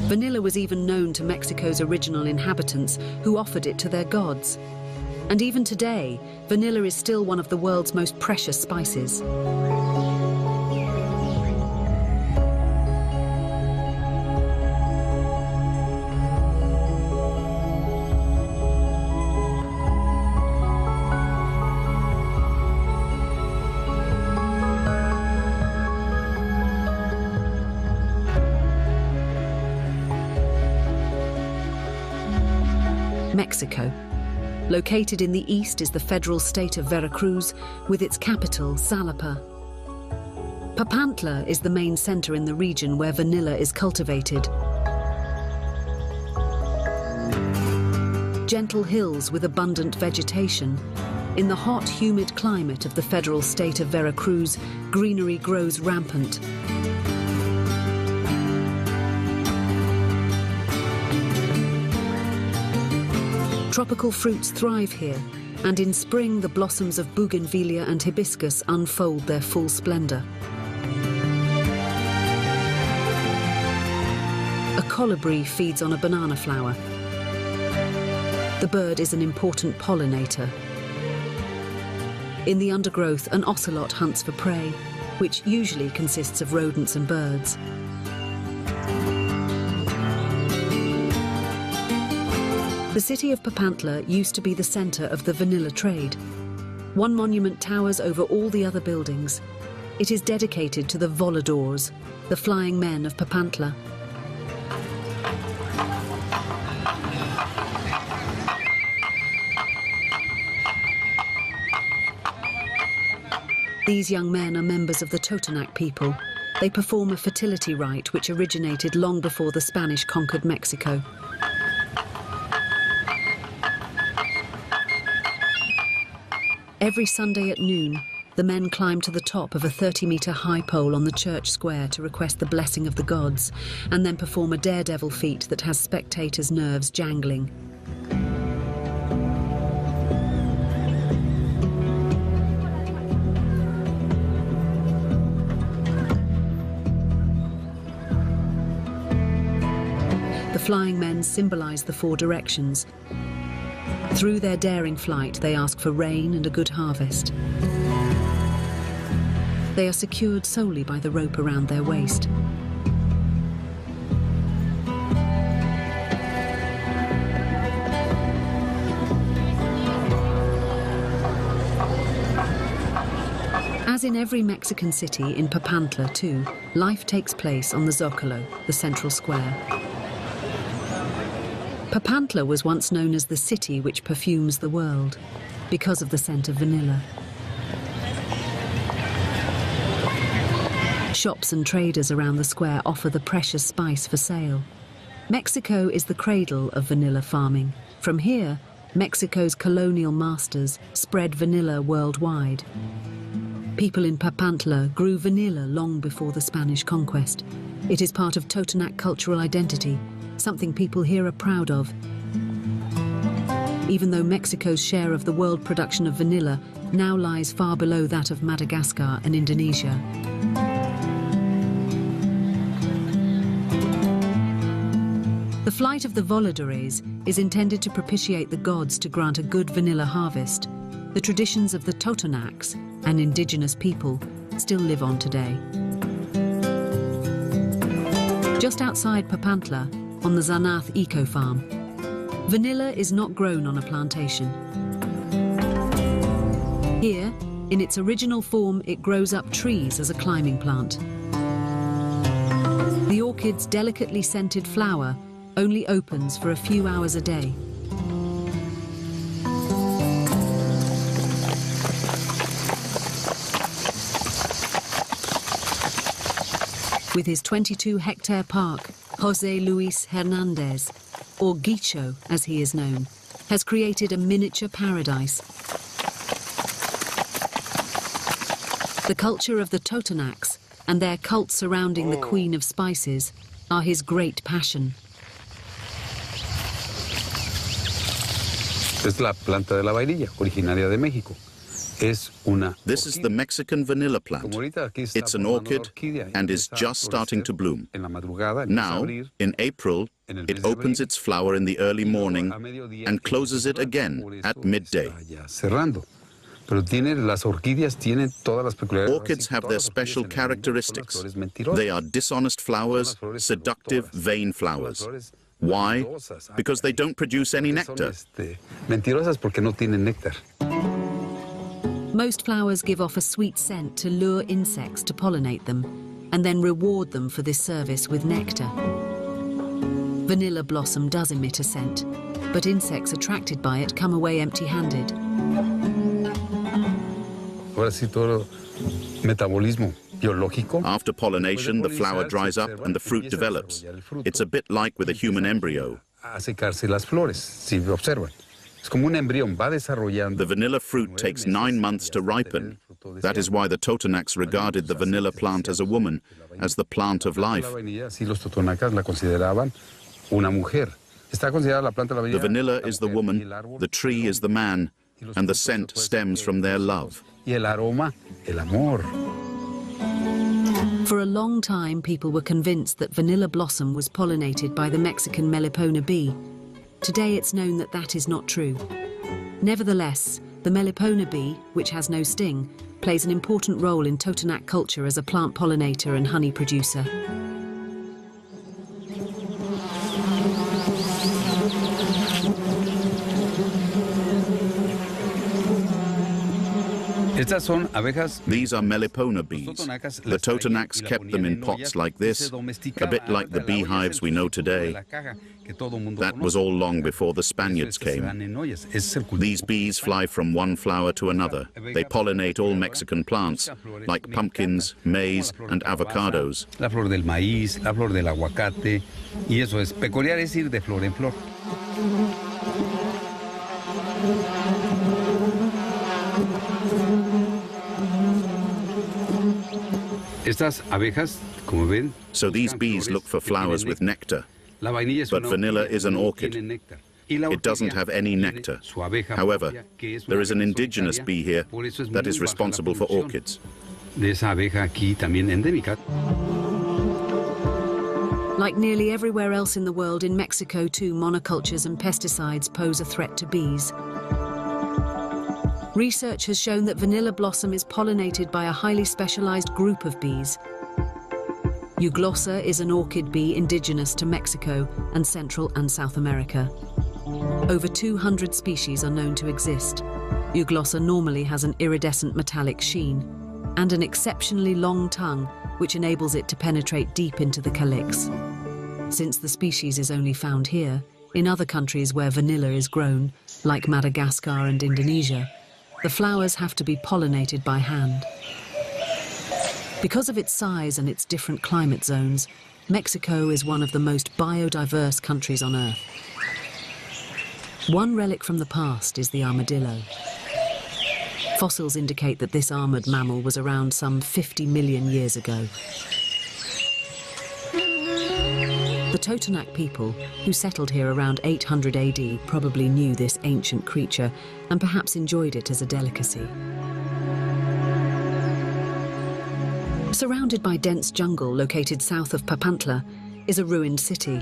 Vanilla was even known to Mexico's original inhabitants, who offered it to their gods. And even today, vanilla is still one of the world's most precious spices. Mexico. Located in the east is the federal state of Veracruz, with its capital, Xalapa. Papantla is the main center in the region where vanilla is cultivated. Gentle hills with abundant vegetation. In the hot, humid climate of the federal state of Veracruz, greenery grows rampant. Tropical fruits thrive here, and in spring the blossoms of bougainvillea and hibiscus unfold their full splendor. A colibri feeds on a banana flower. The bird is an important pollinator. In the undergrowth, an ocelot hunts for prey, which usually consists of rodents and birds. The city of Papantla used to be the center of the vanilla trade. One monument towers over all the other buildings. It is dedicated to the voladores, the flying men of Papantla. These young men are members of the Totonac people. They perform a fertility rite which originated long before the Spanish conquered Mexico. Every Sunday at noon, the men climb to the top of a 30-meter high pole on the church square to request the blessing of the gods, and then perform a daredevil feat that has spectators' nerves jangling. The flying men symbolize the four directions. Through their daring flight, they ask for rain and a good harvest. They are secured solely by the rope around their waist. As in every Mexican city, in Papantla too, life takes place on the Zocalo, the central square. Papantla was once known as the city which perfumes the world, because of the scent of vanilla. Shops and traders around the square offer the precious spice for sale. Mexico is the cradle of vanilla farming. From here, Mexico's colonial masters spread vanilla worldwide. People in Papantla grew vanilla long before the Spanish conquest. It is part of Totonac cultural identity, something people here are proud of. Even though Mexico's share of the world production of vanilla now lies far below that of Madagascar and Indonesia. The flight of the voladores is intended to propitiate the gods to grant a good vanilla harvest. The traditions of the Totonacs, an indigenous people, still live on today. Just outside Papantla, on the Zanath Eco Farm, vanilla is not grown on a plantation. Here, in its original form, it grows up trees as a climbing plant. The orchid's delicately scented flower only opens for a few hours a day. With his 22-hectare park, José Luis Hernández, or Guicho as he is known, has created a miniature paradise. The culture of the Totonacs and their cult surrounding the Queen of Spices are his great passion. Es la planta de la vainilla, originaria de México. This is the Mexican vanilla plant. It's an orchid and is just starting to bloom. Now, in April, it opens its flower in the early morning and closes it again at midday. Orchids have their special characteristics. They are dishonest flowers, seductive, vain flowers. Why? Because they don't produce any nectar. Most flowers give off a sweet scent to lure insects to pollinate them, and then reward them for this service with nectar. Vanilla blossom does emit a scent, but insects attracted by it come away empty-handed. After pollination, the flower dries up and the fruit develops. It's a bit like with a human embryo. The vanilla fruit takes 9 months to ripen. That is why the Totonacs regarded the vanilla plant as a woman, as the plant of life. The vanilla is the woman, the tree is the man, and the scent stems from their love. For a long time, people were convinced that vanilla blossom was pollinated by the Mexican Melipona bee. Today, it's known that that is not true. Nevertheless, the Melipona bee, which has no sting, plays an important role in Totonac culture as a plant pollinator and honey producer. These are Melipona bees. The Totonacs kept them in pots like this, a bit like the beehives we know today. That was all long before the Spaniards came. These bees fly from one flower to another. They pollinate all Mexican plants, like pumpkins, maize, and avocados. La flor del maíz, la flor del aguacate, y eso es peculiar, es ir de flor en flor. Estas abejas, como ven, so these bees look for flowers with nectar. But vanilla is an orchid. It doesn't have any nectar. However, there is an indigenous bee here that is responsible for orchids. Like nearly everywhere else in the world, in Mexico too, monocultures and pesticides pose a threat to bees. Research has shown that vanilla blossom is pollinated by a highly specialized group of bees. Euglossa is an orchid bee indigenous to Mexico and Central and South America. Over 200 species are known to exist. Euglossa normally has an iridescent metallic sheen and an exceptionally long tongue, which enables it to penetrate deep into the calyx. Since the species is only found here, in other countries where vanilla is grown, like Madagascar and Indonesia, the flowers have to be pollinated by hand. Because of its size and its different climate zones, Mexico is one of the most biodiverse countries on Earth. One relic from the past is the armadillo. Fossils indicate that this armored mammal was around some 50 million years ago. The Totonac people, who settled here around 800 AD, probably knew this ancient creature and perhaps enjoyed it as a delicacy. Surrounded by dense jungle located south of Papantla is a ruined city.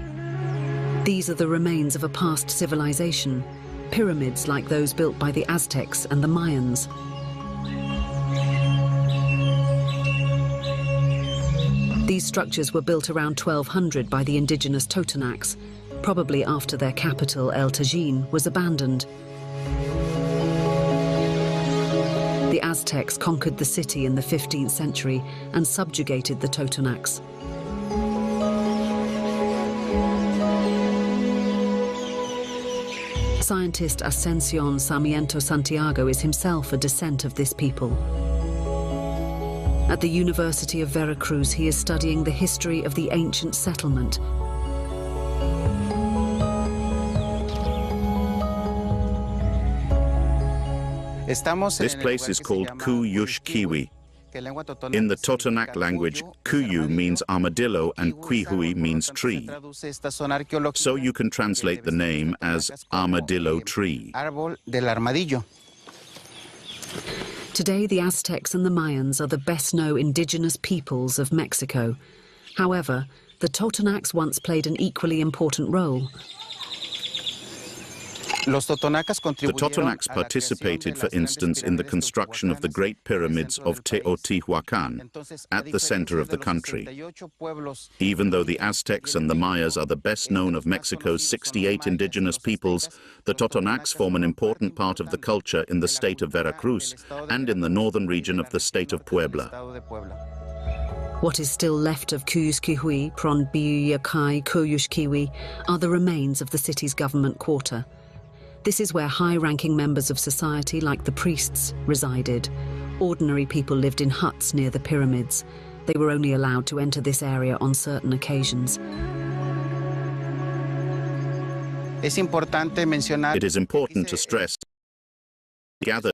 These are the remains of a past civilization, pyramids like those built by the Aztecs and the Mayans. These structures were built around 1200 by the indigenous Totonacs, probably after their capital, El Tajín, was abandoned. The Aztecs conquered the city in the 15th century and subjugated the Totonacs. Scientist Ascension Sarmiento Santiago is himself a descent of this people. At the University of Veracruz, he is studying the history of the ancient settlement. This place is called Cuyushkiwi. In the Totonac language, Cuyu means armadillo and Quihui means tree. So you can translate the name as armadillo tree. Today, the Aztecs and the Mayans are the best-known indigenous peoples of Mexico. However, the Totonacs once played an equally important role. The Totonacs participated, for instance, in the construction of the Great Pyramids of Teotihuacan at the center of the country. Even though the Aztecs and the Mayas are the best known of Mexico's 68 indigenous peoples, the Totonacs form an important part of the culture in the state of Veracruz and in the northern region of the state of Puebla. What is still left of Cuyusquihui, Pronbiyuyakai, Cuyushkiwi, are the remains of the city's government quarter. This is where high-ranking members of society, like the priests, resided. Ordinary people lived in huts near the pyramids. They were only allowed to enter this area on certain occasions. It is important to stress gather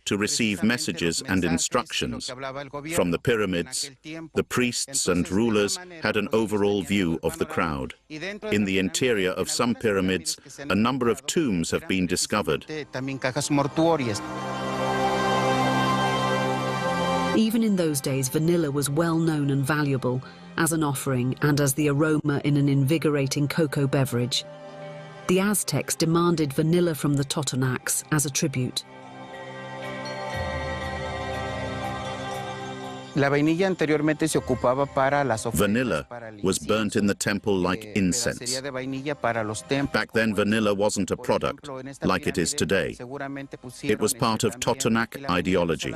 to receive messages and instructions. From the pyramids, the priests and rulers had an overall view of the crowd. In the interior of some pyramids, a number of tombs have been discovered. Even in those days, vanilla was well known and valuable as an offering and as the aroma in an invigorating cocoa beverage. The Aztecs demanded vanilla from the Totonacs as a tribute. Vanilla was burnt in the temple like incense. Back then, vanilla wasn't a product like it is today. It was part of Totonac ideology.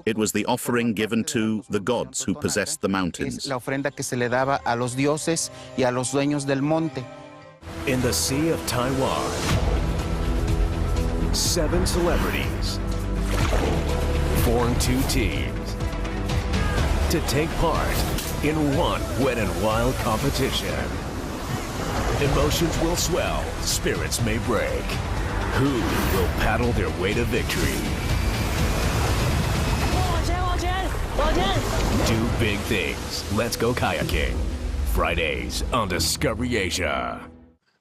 It was the offering given to the gods who possessed the mountains. In the Sea of Taiwan, 7 celebrities form 2 teams to take part in one Wet n Wild competition. Emotions will swell, spirits may break. Who will paddle their way to victory? Do big things. Let's go kayaking. Fridays on Discovery Asia.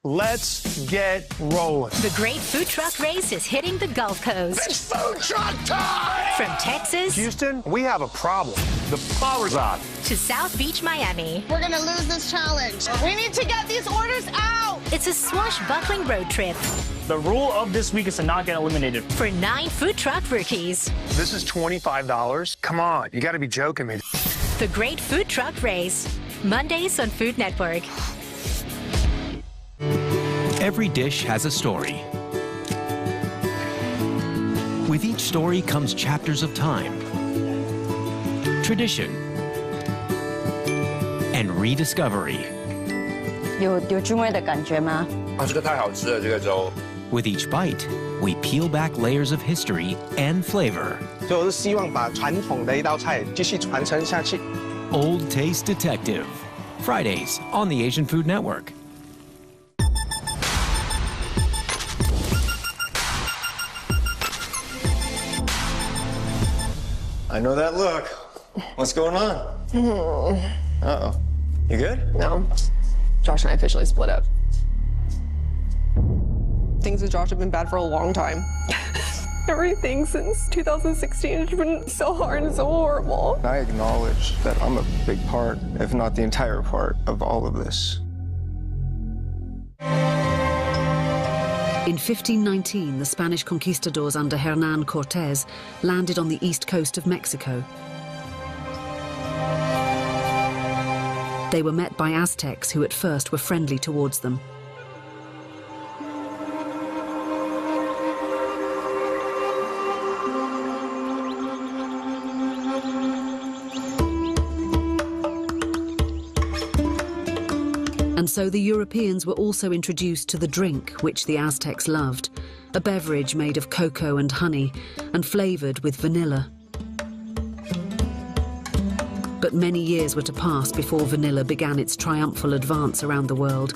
Let's get rolling. The Great Food Truck Race is hitting the Gulf Coast. It's food truck time! From Texas, Houston, we have a problem. The power's out. to South Beach, Miami. We're gonna lose this challenge. We need to get these orders out. It's a swashbuckling road trip The rule of this week is to not get eliminated. for 9 food truck rookies. This is $25. Come on, you gotta be joking me. The Great Food Truck Race, Mondays on Food Network. Every dish has a story. With each story comes chapters of time, tradition, and rediscovery. 有滋味的感觉吗？这个太好吃了，这个粥。 With each bite, we peel back layers of history and flavor. 所以我是希望把传统的一道菜继续传承下去。 Old Taste Detective. Fridays on the Asian Food Network. I know that look. What's going on? Uh-oh. You good? No. Josh and I officially split up. Things with Josh have been bad for a long time. Everything since 2016 has been so hard and so horrible. I acknowledge that I'm a big part, if not the entire part, of all of this. In 1519, the Spanish conquistadors under Hernán Cortés landed on the east coast of Mexico. They were met by Aztecs who at first were friendly towards them. And so the Europeans were also introduced to the drink which the Aztecs loved, a beverage made of cocoa and honey and flavoured with vanilla. But many years were to pass before vanilla began its triumphal advance around the world.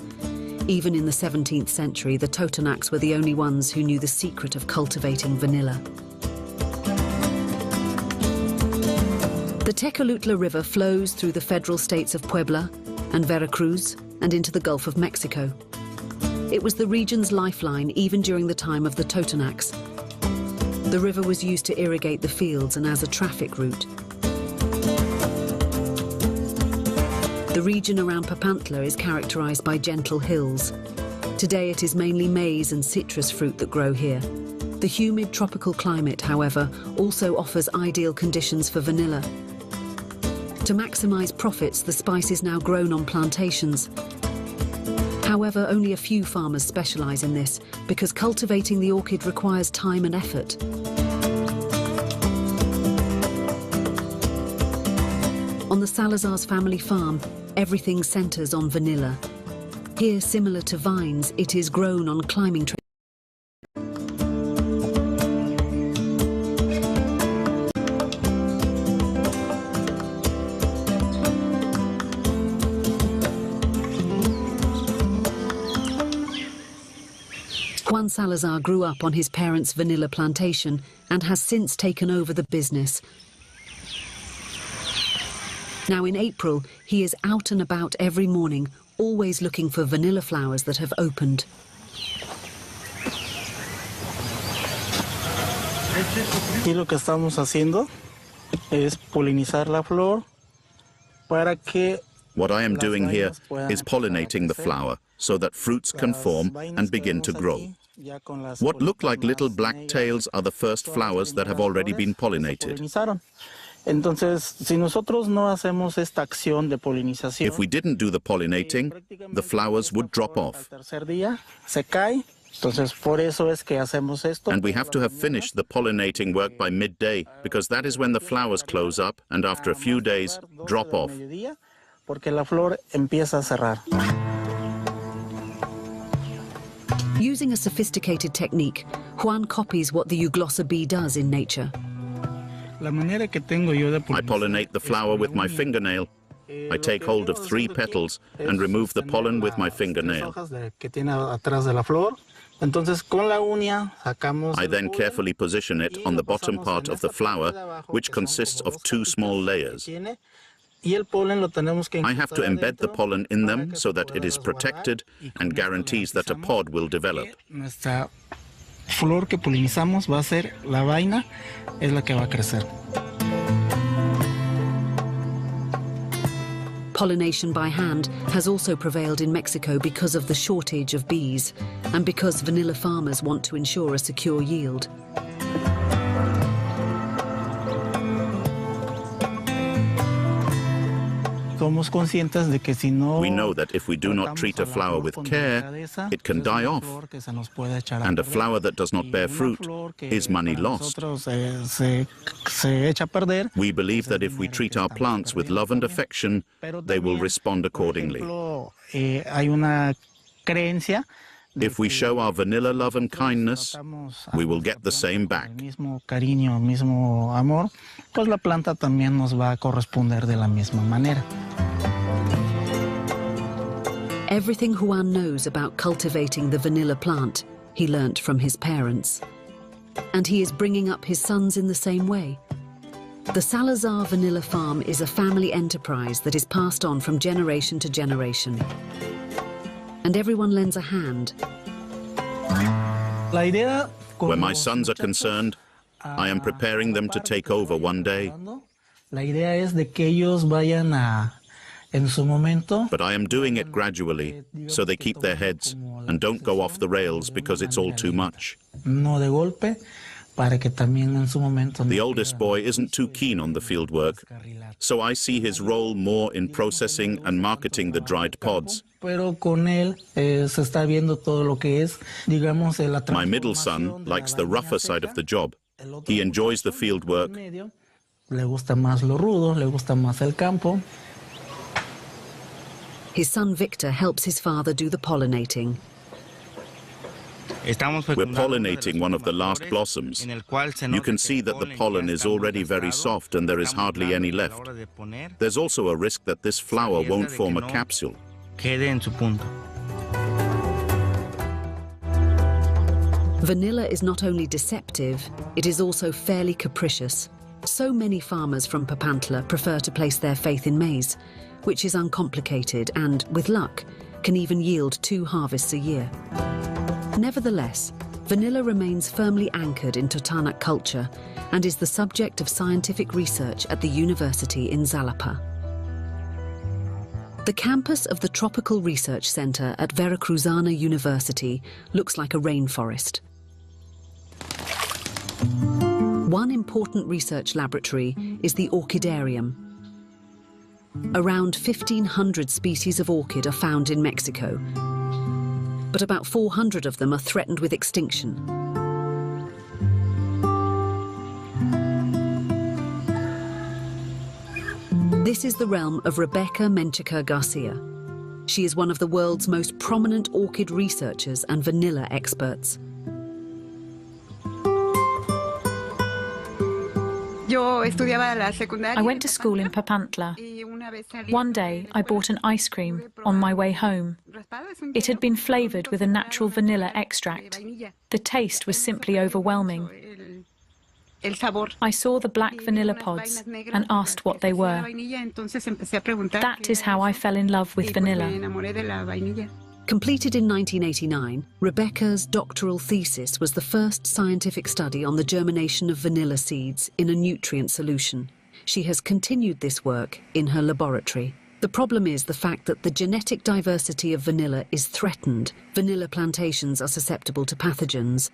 Even in the 17th century, the Totonacs were the only ones who knew the secret of cultivating vanilla. The Tecolutla River flows through the federal states of Puebla and Veracruz and into the Gulf of Mexico. It was the region's lifeline even during the time of the Totonacs. The river was used to irrigate the fields and as a traffic route. The region around Papantla is characterized by gentle hills. Today it is mainly maize and citrus fruit that grow here. The humid tropical climate, however, also offers ideal conditions for vanilla. To maximize profits, the spice is now grown on plantations. However, only a few farmers specialize in this because cultivating the orchid requires time and effort. On the Salazar's family farm, everything centers on vanilla. Here, similar to vines, it is grown on climbing trees. Juan Salazar grew up on his parents' vanilla plantation and has since taken over the business. Now in April, he is out and about every morning, always looking for vanilla flowers that have opened. Y lo que estamos haciendo es polinizar la flor para que What I am doing here is pollinating the flower so that fruits can form and begin to grow. What look like little black tails are the first flowers that have already been pollinated. Entonces, si nosotros no hacemos esta acción de polinización, if we didn't do the pollinating, the flowers would drop off. Se cae. Entonces, por eso es que hacemos esto. And we have to have finished the pollinating work by midday, because that is when the flowers close up and after a few days drop off. Porque la flor empieza a cerrar. Using a sophisticated technique, Juan copies what the euglossa bee does in nature. I pollinate the flower with my fingernail. I take hold of 3 petals and remove the pollen with my fingernail. I then carefully position it on the bottom part of the flower, which consists of 2 small layers. I have to embed the pollen in them so that it is protected and guarantees that a pod will develop. Flor que polinizamos va a ser la vaina, es la que va a crecer. Pollination by hand has also prevailed in Mexico because of the shortage of bees and because vanilla farmers want to ensure a secure yield. We know that if we do not treat a flower with care, it can die off. And a flower that does not bear fruit is money lost. We believe that if we treat our plants with love and affection, they will respond accordingly. If we show our vanilla love and kindness, we will get the same back. Mismo cariño, mismo amor, pues la planta también nos va a corresponder de la misma manera. Everything Juan knows about cultivating the vanilla plant, he learnt from his parents. And he is bringing up his sons in the same way. The Salazar Vanilla Farm is a family enterprise that is passed on from generation to generation. And everyone lends a hand. Where my sons are concerned, I am preparing them to take over one day. But I am doing it gradually, so they keep their heads and don't go off the rails because it's all too much. The oldest boy isn't too keen on the field work, so I see his role more in processing and marketing the dried pods. My middle son likes the rougher side of the job. He enjoys the field work. His son Victor helps his father do the pollinating. We're pollinating one of the last blossoms. You can see that the pollen is already very soft and there is hardly any left. There's also a risk that this flower won't form a capsule. Vanilla is not only deceptive, it is also fairly capricious. So many farmers from Papantla prefer to place their faith in maize, which is uncomplicated and, with luck, can even yield 2 harvests a year. Nevertheless, vanilla remains firmly anchored in Totonac culture and is the subject of scientific research at the university in Xalapa. The campus of the Tropical Research Center at Veracruzana University looks like a rainforest. One important research laboratory is the Orchidarium. Around 1,500 species of orchid are found in Mexico, but about 400 of them are threatened with extinction. This is the realm of Rebecca Menchaca Garcia. She is one of the world's most prominent orchid researchers and vanilla experts. I went to school in Papantla. One day, I bought an ice cream on my way home. It had been flavoured with a natural vanilla extract. The taste was simply overwhelming. I saw the black vanilla pods and asked what they were. That is how I fell in love with vanilla. Completed in 1989, Rebecca's doctoral thesis was the first scientific study on the germination of vanilla seeds in a nutrient solution. She has continued this work in her laboratory. The problem is the fact that the genetic diversity of vanilla is threatened. Vanilla plantations are susceptible to pathogens.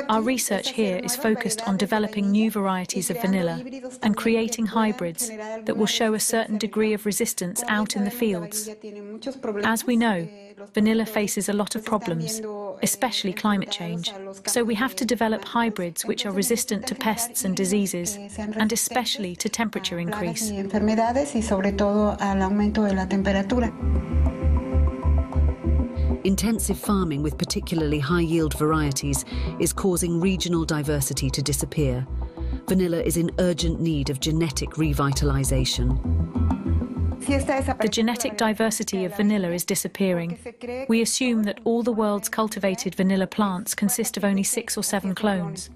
Our research here is focused on developing new varieties of vanilla and creating hybrids that will show a certain degree of resistance out in the fields. As we know, vanilla faces a lot of problems, especially climate change, so we have to develop hybrids which are resistant to pests and diseases, and especially to temperature increase. Intensive farming with particularly high-yield varieties is causing regional diversity to disappear. Vanilla is in urgent need of genetic revitalization. The genetic diversity of vanilla is disappearing. We assume that all the world's cultivated vanilla plants consist of only 6 or 7 clones.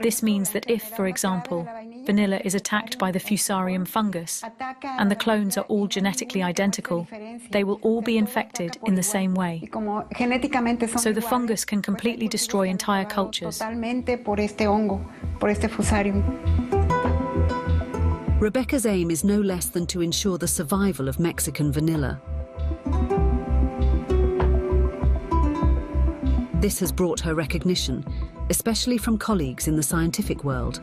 This means that if, for example, vanilla is attacked by the Fusarium fungus, and the clones are all genetically identical, they will all be infected in the same way. So the fungus can completely destroy entire cultures. Rebecca's aim is no less than to ensure the survival of Mexican vanilla. This has brought her recognition, especially from colleagues in the scientific world.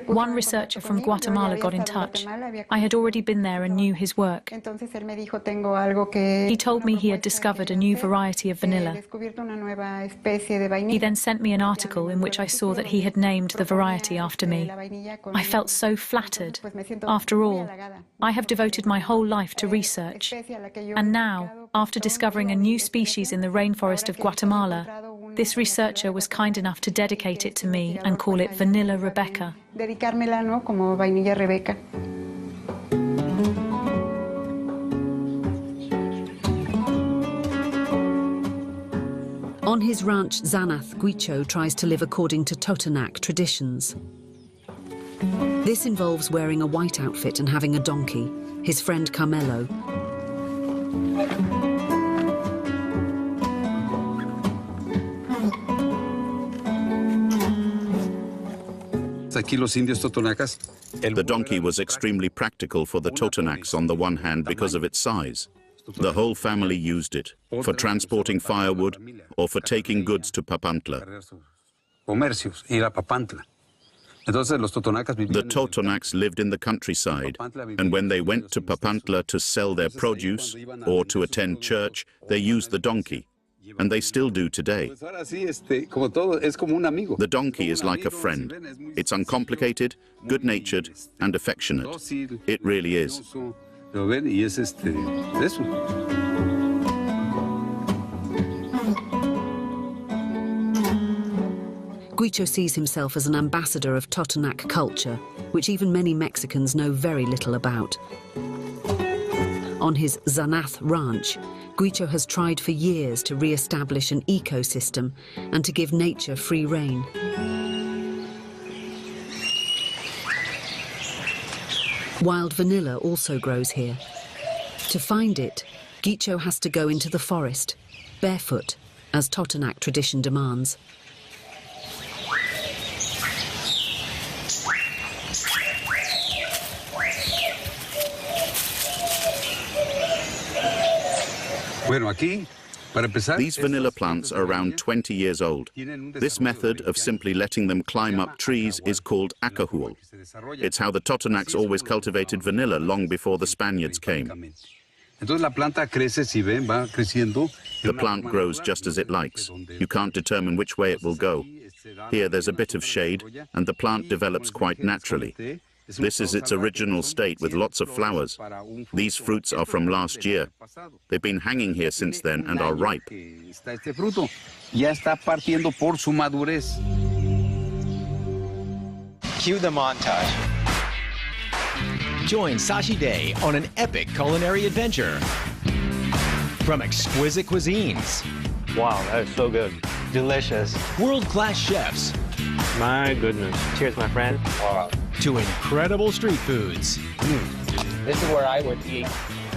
One researcher from Guatemala got in touch. I had already been there and knew his work. He told me he had discovered a new variety of vanilla. He then sent me an article in which I saw that he had named the variety after me. I felt so flattered. After all, I have devoted my whole life to research. And now, after discovering a new species in the rainforest of Guatemala, this researcher was kind enough to dedicate it to me and call it Vanilla Rebecca. On his ranch Xanath, Guicho tries to live according to Totonac traditions. This involves wearing a white outfit and having a donkey, his friend Carmelo. The donkey was extremely practical for the Totonacs on the one hand because of its size. The whole family used it for transporting firewood or for taking goods to Papantla. The Totonacs lived in the countryside, and when they went to Papantla to sell their produce or to attend church, they used the donkey. And they still do today. The donkey is like a friend. It's uncomplicated, good-natured, and affectionate. It really is. Guicho sees himself as an ambassador of Totonac culture, which even many Mexicans know very little about. On his Xanath ranch, Guicho has tried for years to re-establish an ecosystem and to give nature free rein. Wild vanilla also grows here. To find it, Gicho has to go into the forest, barefoot, as Totonac tradition demands. These vanilla plants are around 20 years old. This method of simply letting them climb up trees is called acahul. It's how the Totonacs always cultivated vanilla long before the Spaniards came. The plant grows just as it likes. You can't determine which way it will go. Here there's a bit of shade, and the plant develops quite naturally. This is its original state with lots of flowers. These fruits are from last year. They've been hanging here since then and are ripe. Cue the montage. Join Sashi Day on an epic culinary adventure. From exquisite cuisines. Wow, that is so good. Delicious. World-class chefs. My goodness. Cheers, my friend. Wow. To incredible street foods. This is where I would eat.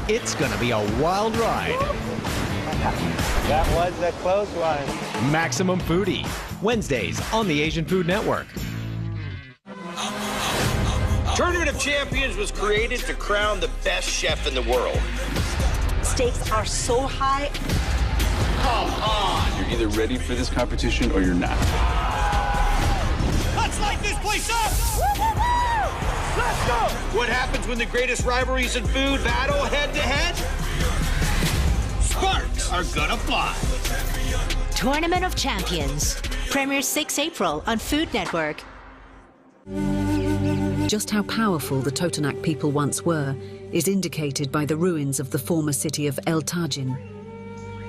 It's gonna be a wild ride. That was a close one. Maximum Foodie, Wednesdays on the Asian Food Network. Tournament of Champions was created to crown the best chef in the world. Stakes are so high. Come on! You're either ready for this competition or you're not. Let's light this place up! Let's go! What happens when the greatest rivalries in food battle head-to-head? Sparks are gonna fly. Tournament of Champions. Premieres 6 April on Food Network. Just how powerful the Totonac people once were is indicated by the ruins of the former city of El Tajin.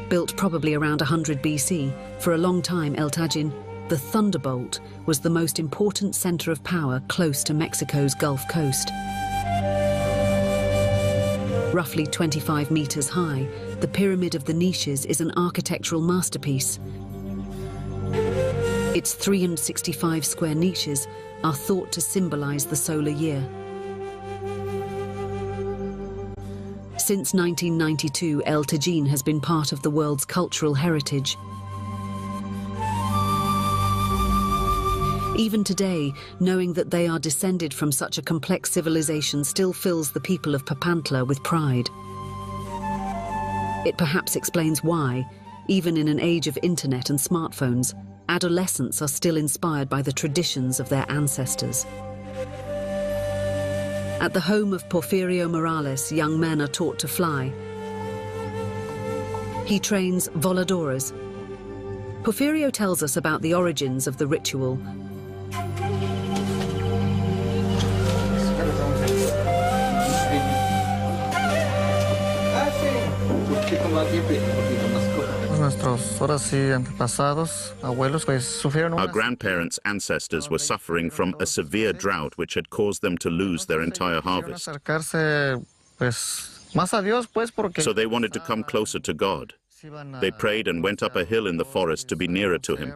Built probably around 100 BC, for a long time El Tajin, the Thunderbolt, was the most important center of power close to Mexico's Gulf Coast. Roughly 25 meters high, the Pyramid of the Niches is an architectural masterpiece. Its 365 square niches are thought to symbolize the solar year. Since 1992, El Tajin has been part of the world's cultural heritage. Even today, knowing that they are descended from such a complex civilization still fills the people of Papantla with pride. It perhaps explains why, even in an age of internet and smartphones, adolescents are still inspired by the traditions of their ancestors. At the home of Porfirio Morales, young men are taught to fly. He trains voladoras. Porfirio tells us about the origins of the ritual. Our grandparents' ancestors were suffering from a severe drought which had caused them to lose their entire harvest. So they wanted to come closer to God. They prayed and went up a hill in the forest to be nearer to him.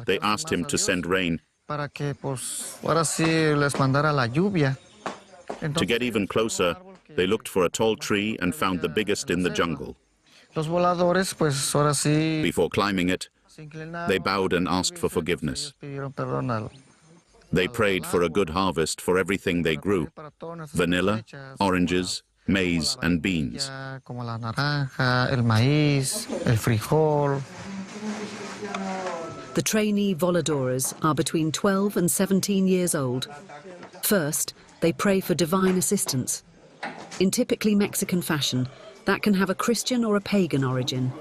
They asked him to send rain. To get even closer, they looked for a tall tree and found the biggest in the jungle. Before climbing it, they bowed and asked for forgiveness. They prayed for a good harvest for everything they grew: vanilla, oranges, maize and beans. The trainee voladoras are between 12 and 17 years old. First, they pray for divine assistance. In typically Mexican fashion, that can have a Christian or a pagan origin.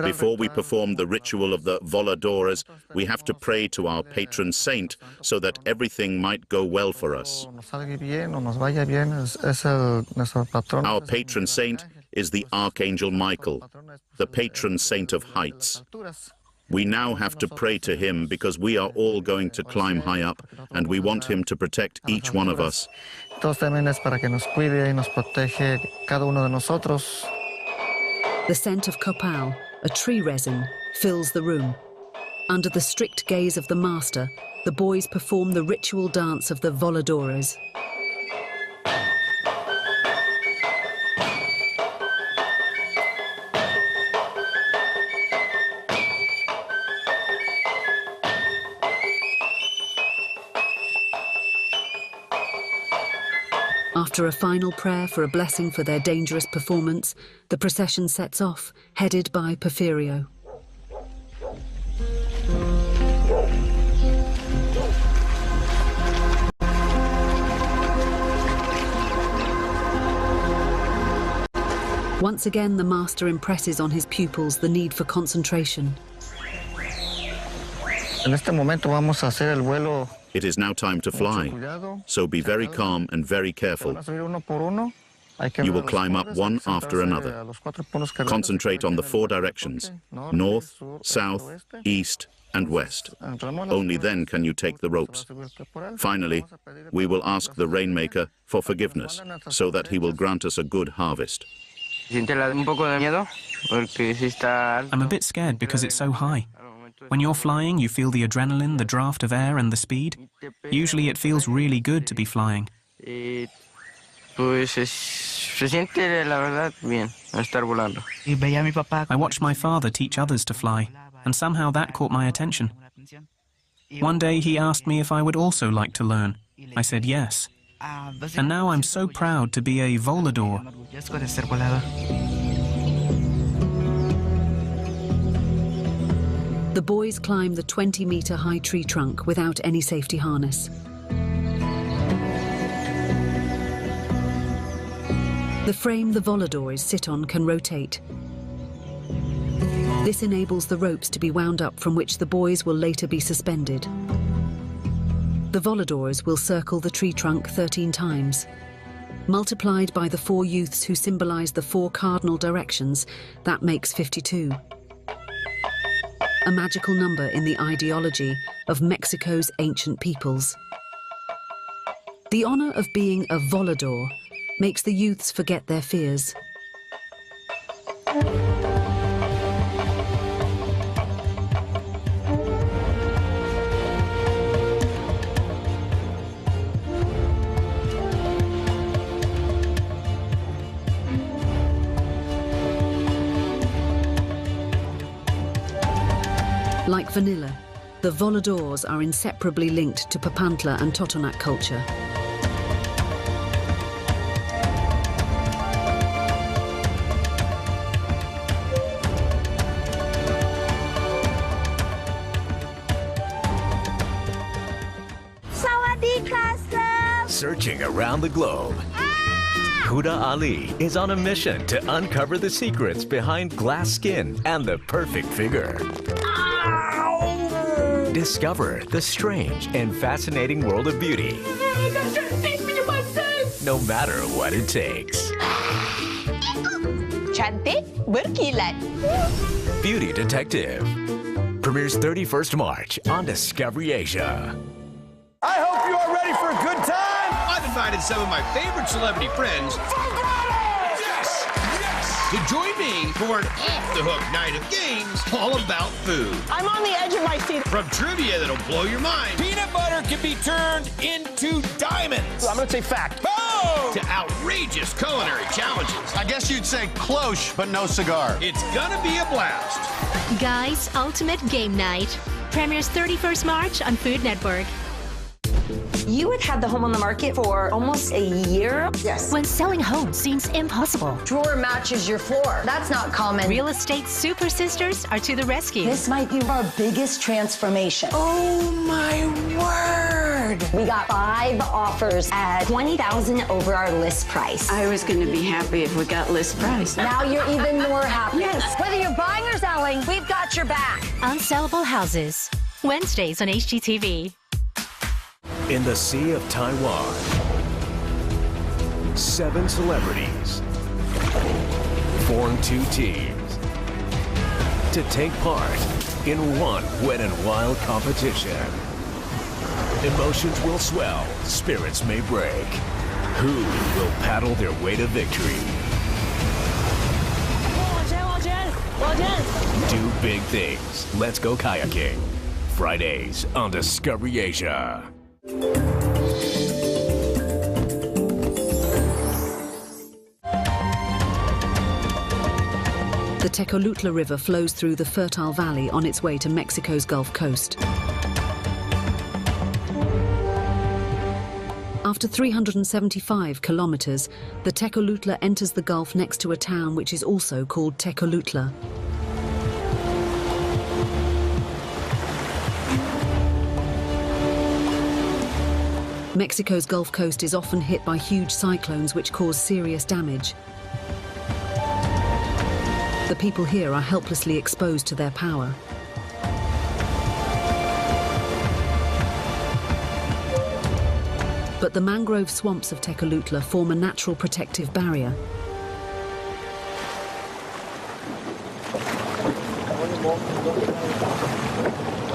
Before we perform the ritual of the voladoras, we have to pray to our patron saint so that everything might go well for us. Our patron saint is the Archangel Michael, the patron saint of heights. We now have to pray to him because we are all going to climb high up and we want him to protect each one of us. The scent of copal, a tree resin, fills the room. Under the strict gaze of the master, the boys perform the ritual dance of the voladores. After a final prayer for a blessing for their dangerous performance, the procession sets off, headed by Porfirio. Once again, the master impresses on his pupils the need for concentration. It is now time to fly, so be very calm and very careful. You will climb up one after another. Concentrate on the 4 directions: north, south, east, and west. Only then can you take the ropes. Finally, we will ask the Rainmaker for forgiveness, so that he will grant us a good harvest. I'm a bit scared because it's so high. When you're flying, you feel the adrenaline, the draft of air, and the speed. Usually it feels really good to be flying. I watched my father teach others to fly, and somehow that caught my attention. One day he asked me if I would also like to learn. I said yes. And now I'm so proud to be a volador. The boys climb the 20-meter-high tree trunk without any safety harness. The frame the voladores sit on can rotate. This enables the ropes to be wound up from which the boys will later be suspended. The voladores will circle the tree trunk 13 times. Multiplied by the 4 youths who symbolize the 4 cardinal directions, that makes 52. A magical number in the ideology of Mexico's ancient peoples. The honor of being a volador makes the youths forget their fears. Like vanilla, the voladores are inseparably linked to Papantla and Totonac culture. Searching around the globe, Huda Ali is on a mission to uncover the secrets behind glass skin and the perfect figure. Discover the strange and fascinating world of beauty, no matter what it takes. Cantik, berkilat. Beauty Detective premieres 31st March on Discovery Asia. I hope you are ready for a good time. I've invited some of my favorite celebrity friends to join me for an off-the-hook night of games all about food. I'm on the edge of my seat. From trivia that'll blow your mind. Peanut butter can be turned into diamonds. I'm gonna say fact. Boom! To outrageous culinary challenges. I guess you'd say cloche, but no cigar. It's gonna be a blast. Guys' Ultimate Game Night premieres 31st March on Food Network. You had had the home on the market for almost a year? Yes. When selling homes seems impossible. Drawer matches your floor. That's not common. Real estate super sisters are to the rescue. This might be our biggest transformation. Oh my word. We got 5 offers at $20,000 over our list price. I was going to be happy if we got list price. Now you're even more happy. Yes. Whether you're buying or selling, we've got your back. Unsellable Houses. Wednesdays on HGTV. In the Sea of Taiwan, 7 celebrities form 2 teams to take part in one wet and wild competition. Emotions will swell, spirits may break. Who will paddle their way to victory? Do big things. Let's go kayaking. Fridays on Discovery Asia. The Tecolutla River flows through the fertile valley on its way to Mexico's Gulf Coast. After 375 kilometers, the Tecolutla enters the Gulf next to a town which is also called Tecolutla. Mexico's Gulf Coast is often hit by huge cyclones which cause serious damage. The people here are helplessly exposed to their power. But the mangrove swamps of Tecolutla form a natural protective barrier.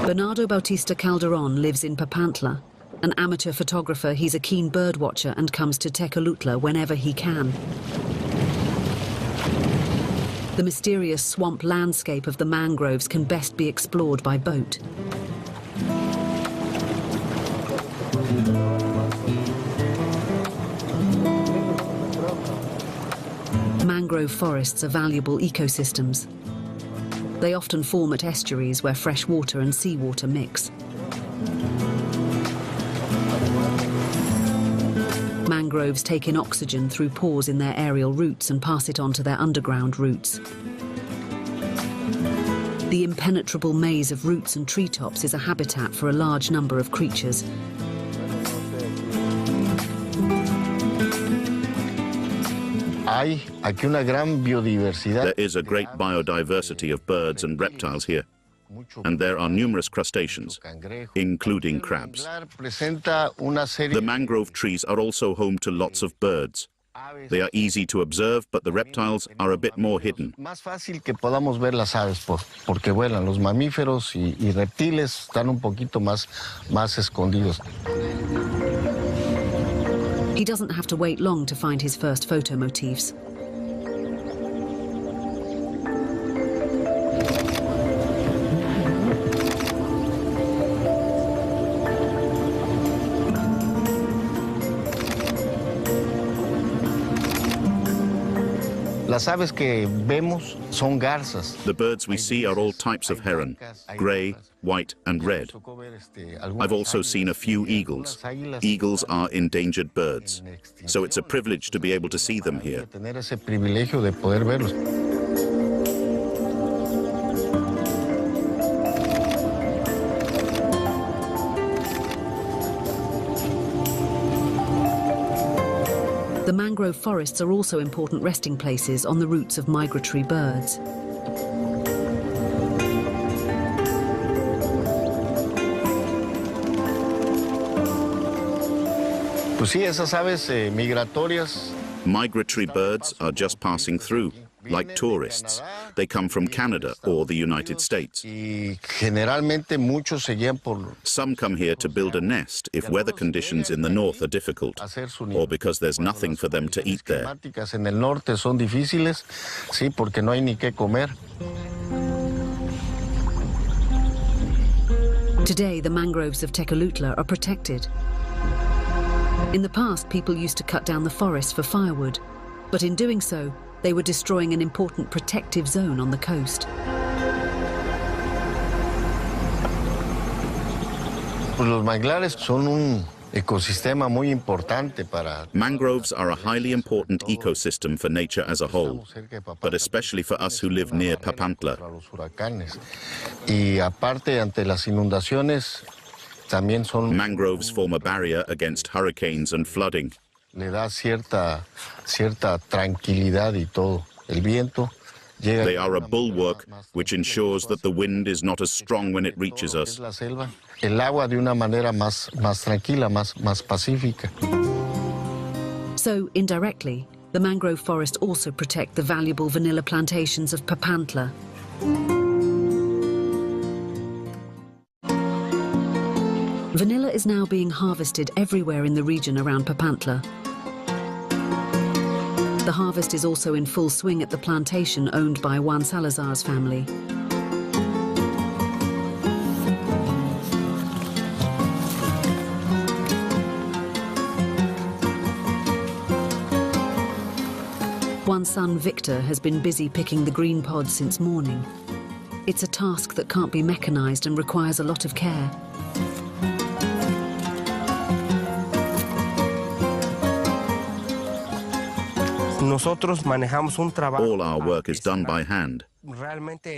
Bernardo Bautista Calderon lives in Papantla. An amateur photographer, he's a keen bird watcher and comes to Tecolutla whenever he can. The mysterious swamp landscape of the mangroves can best be explored by boat. Mangrove forests are valuable ecosystems. They often form at estuaries where fresh water and seawater mix. Mangroves take in oxygen through pores in their aerial roots and pass it on to their underground roots. The impenetrable maze of roots and treetops is a habitat for a large number of creatures. There is a great biodiversity of birds and reptiles here, and there are numerous crustaceans, including crabs. The mangrove trees are also home to lots of birds. They are easy to observe, but the reptiles are a bit more hidden. Más fácil que podamos ver las aves porque vuelan. Los mamíferos y reptiles están un poquito más escondidos. He doesn't have to wait long to find his first photo motifs. Las aves que vemos son garzas. The birds we see are all types of heron, grey, white and red. I've also seen a few eagles. Eagles are endangered birds, so it's a privilege to be able to see them here. Tener ese privilegio de poder verlos. The mangrove forests are also important resting places on the routes of migratory birds. Pues sí, esas aves migratorias. Migratory birds are just passing through, like tourists. They come from Canada or the United States. Generalmente muchos se guían por. Some come here to build a nest if weather conditions in the north are difficult, or because there's nothing for them to eat there. En el norte son difíciles, sí, porque no hay ni qué comer. Today, the mangroves of Tecolutla are protected. In the past, people used to cut down the forests for firewood, but in doing so, they were destroying an important protective zone on the coast. Los manglares son un ecosistema muy importante para. Mangroves are a highly important ecosystem for nature as a whole, but especially for us who live near Papantla. Y aparte, ante las inundaciones, también son. Mangroves form a barrier against hurricanes and flooding. Le da cierta tranquilidad y todo. El viento llega. They are a bulwark which ensures that the wind is not as strong when it reaches us. El agua de una manera más tranquila, más pacífica. So, indirectly, the mangrove forest also protect the valuable vanilla plantations of Papantla. Vanilla is now being harvested everywhere in the region around Papantla. The harvest is also in full swing at the plantation owned by Juan Salazar's family. One son, Victor, has been busy picking the green pods since morning. It's a task that can't be mechanized and requires a lot of care. All our work is done by hand.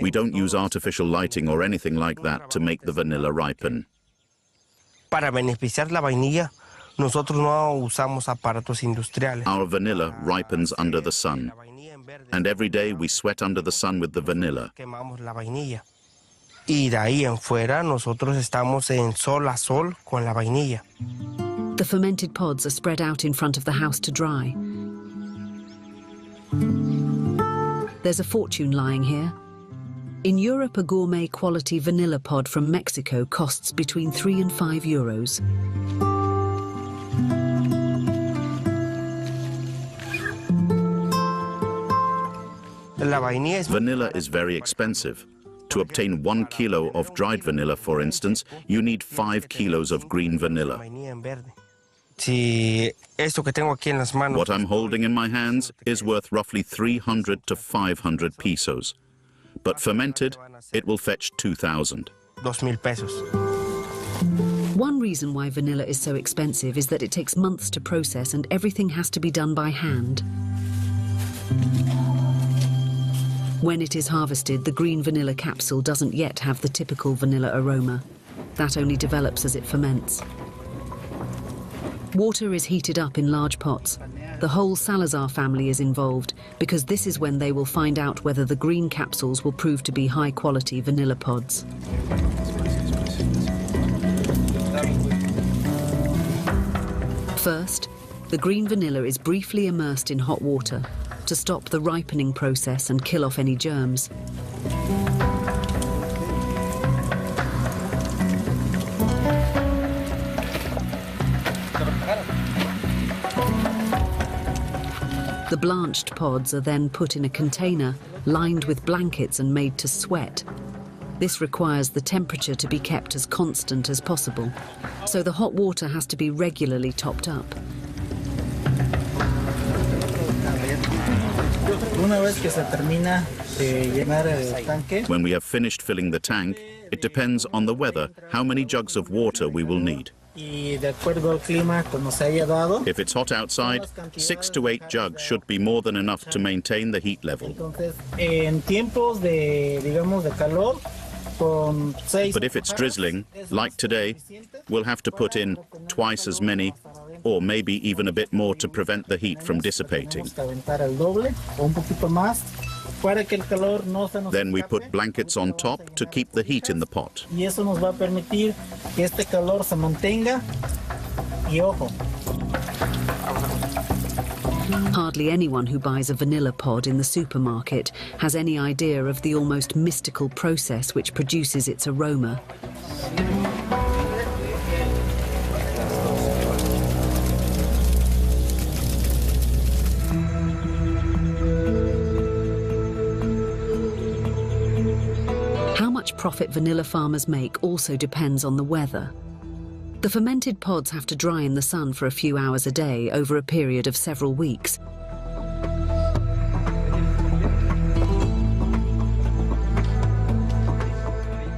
We don't use artificial lighting or anything like that to make the vanilla ripen. Para beneficiar la vainilla, nosotros no usamos aparatos industriales. Our vanilla ripens under the sun, and every day we sweat under the sun with the vanilla. Quemamos la vainilla. Y de ahí en fuera nosotros estamos en sol a sol con la vainilla. The fermented pods are spread out in front of the house to dry. There's a fortune lying here. In Europe, a gourmet quality vanilla pod from Mexico costs between 3 and 5 euros. Vanilla is very expensive. To obtain 1 kilo of dried vanilla, for instance, you need 5 kilos of green vanilla. What I'm holding in my hands is worth roughly 300 to 500 pesos. But fermented, it will fetch 2,000. 2,000 pesos. One reason why vanilla is so expensive is that it takes months to process and everything has to be done by hand. When it is harvested, the green vanilla capsule doesn't yet have the typical vanilla aroma. That only develops as it ferments. Water is heated up in large pots. The whole Salazar family is involved because this is when they will find out whether the green capsules will prove to be high-quality vanilla pods. First, the green vanilla is briefly immersed in hot water to stop the ripening process and kill off any germs. The blanched pods are then put in a container lined with blankets and made to sweat. This requires the temperature to be kept as constant as possible, so the hot water has to be regularly topped up. When we have finished filling the tank, it depends on the weather how many jugs of water we will need. If it's hot outside, 6 to 8 jugs should be more than enough to maintain the heat level. But if it's drizzling, like today, we'll have to put in twice as many, or maybe even a bit more to prevent the heat from dissipating. Then we put blankets on top to keep the heat in the pot. Hardly anyone who buys a vanilla pod in the supermarket has any idea of the almost mystical process which produces its aroma. How much profit vanilla farmers make also depends on the weather. The fermented pods have to dry in the sun for a few hours a day over a period of several weeks.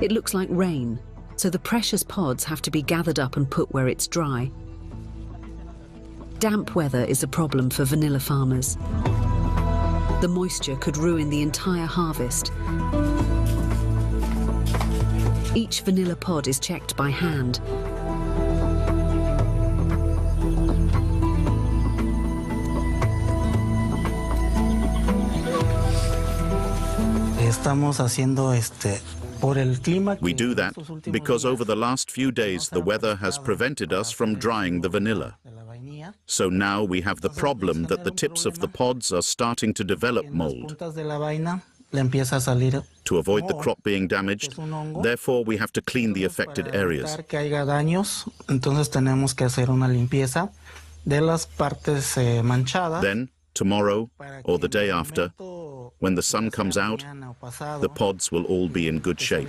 It looks like rain, so the precious pods have to be gathered up and put where it's dry. Damp weather is a problem for vanilla farmers. The moisture could ruin the entire harvest. Each vanilla pod is checked by hand. We do that because over the last few days the weather has prevented us from drying the vanilla. So now we have the problem that the tips of the pods are starting to develop mold. To avoid the crop being damaged, therefore we have to clean the affected areas. Then, tomorrow or the day after, when the sun comes out, the pods will all be in good shape.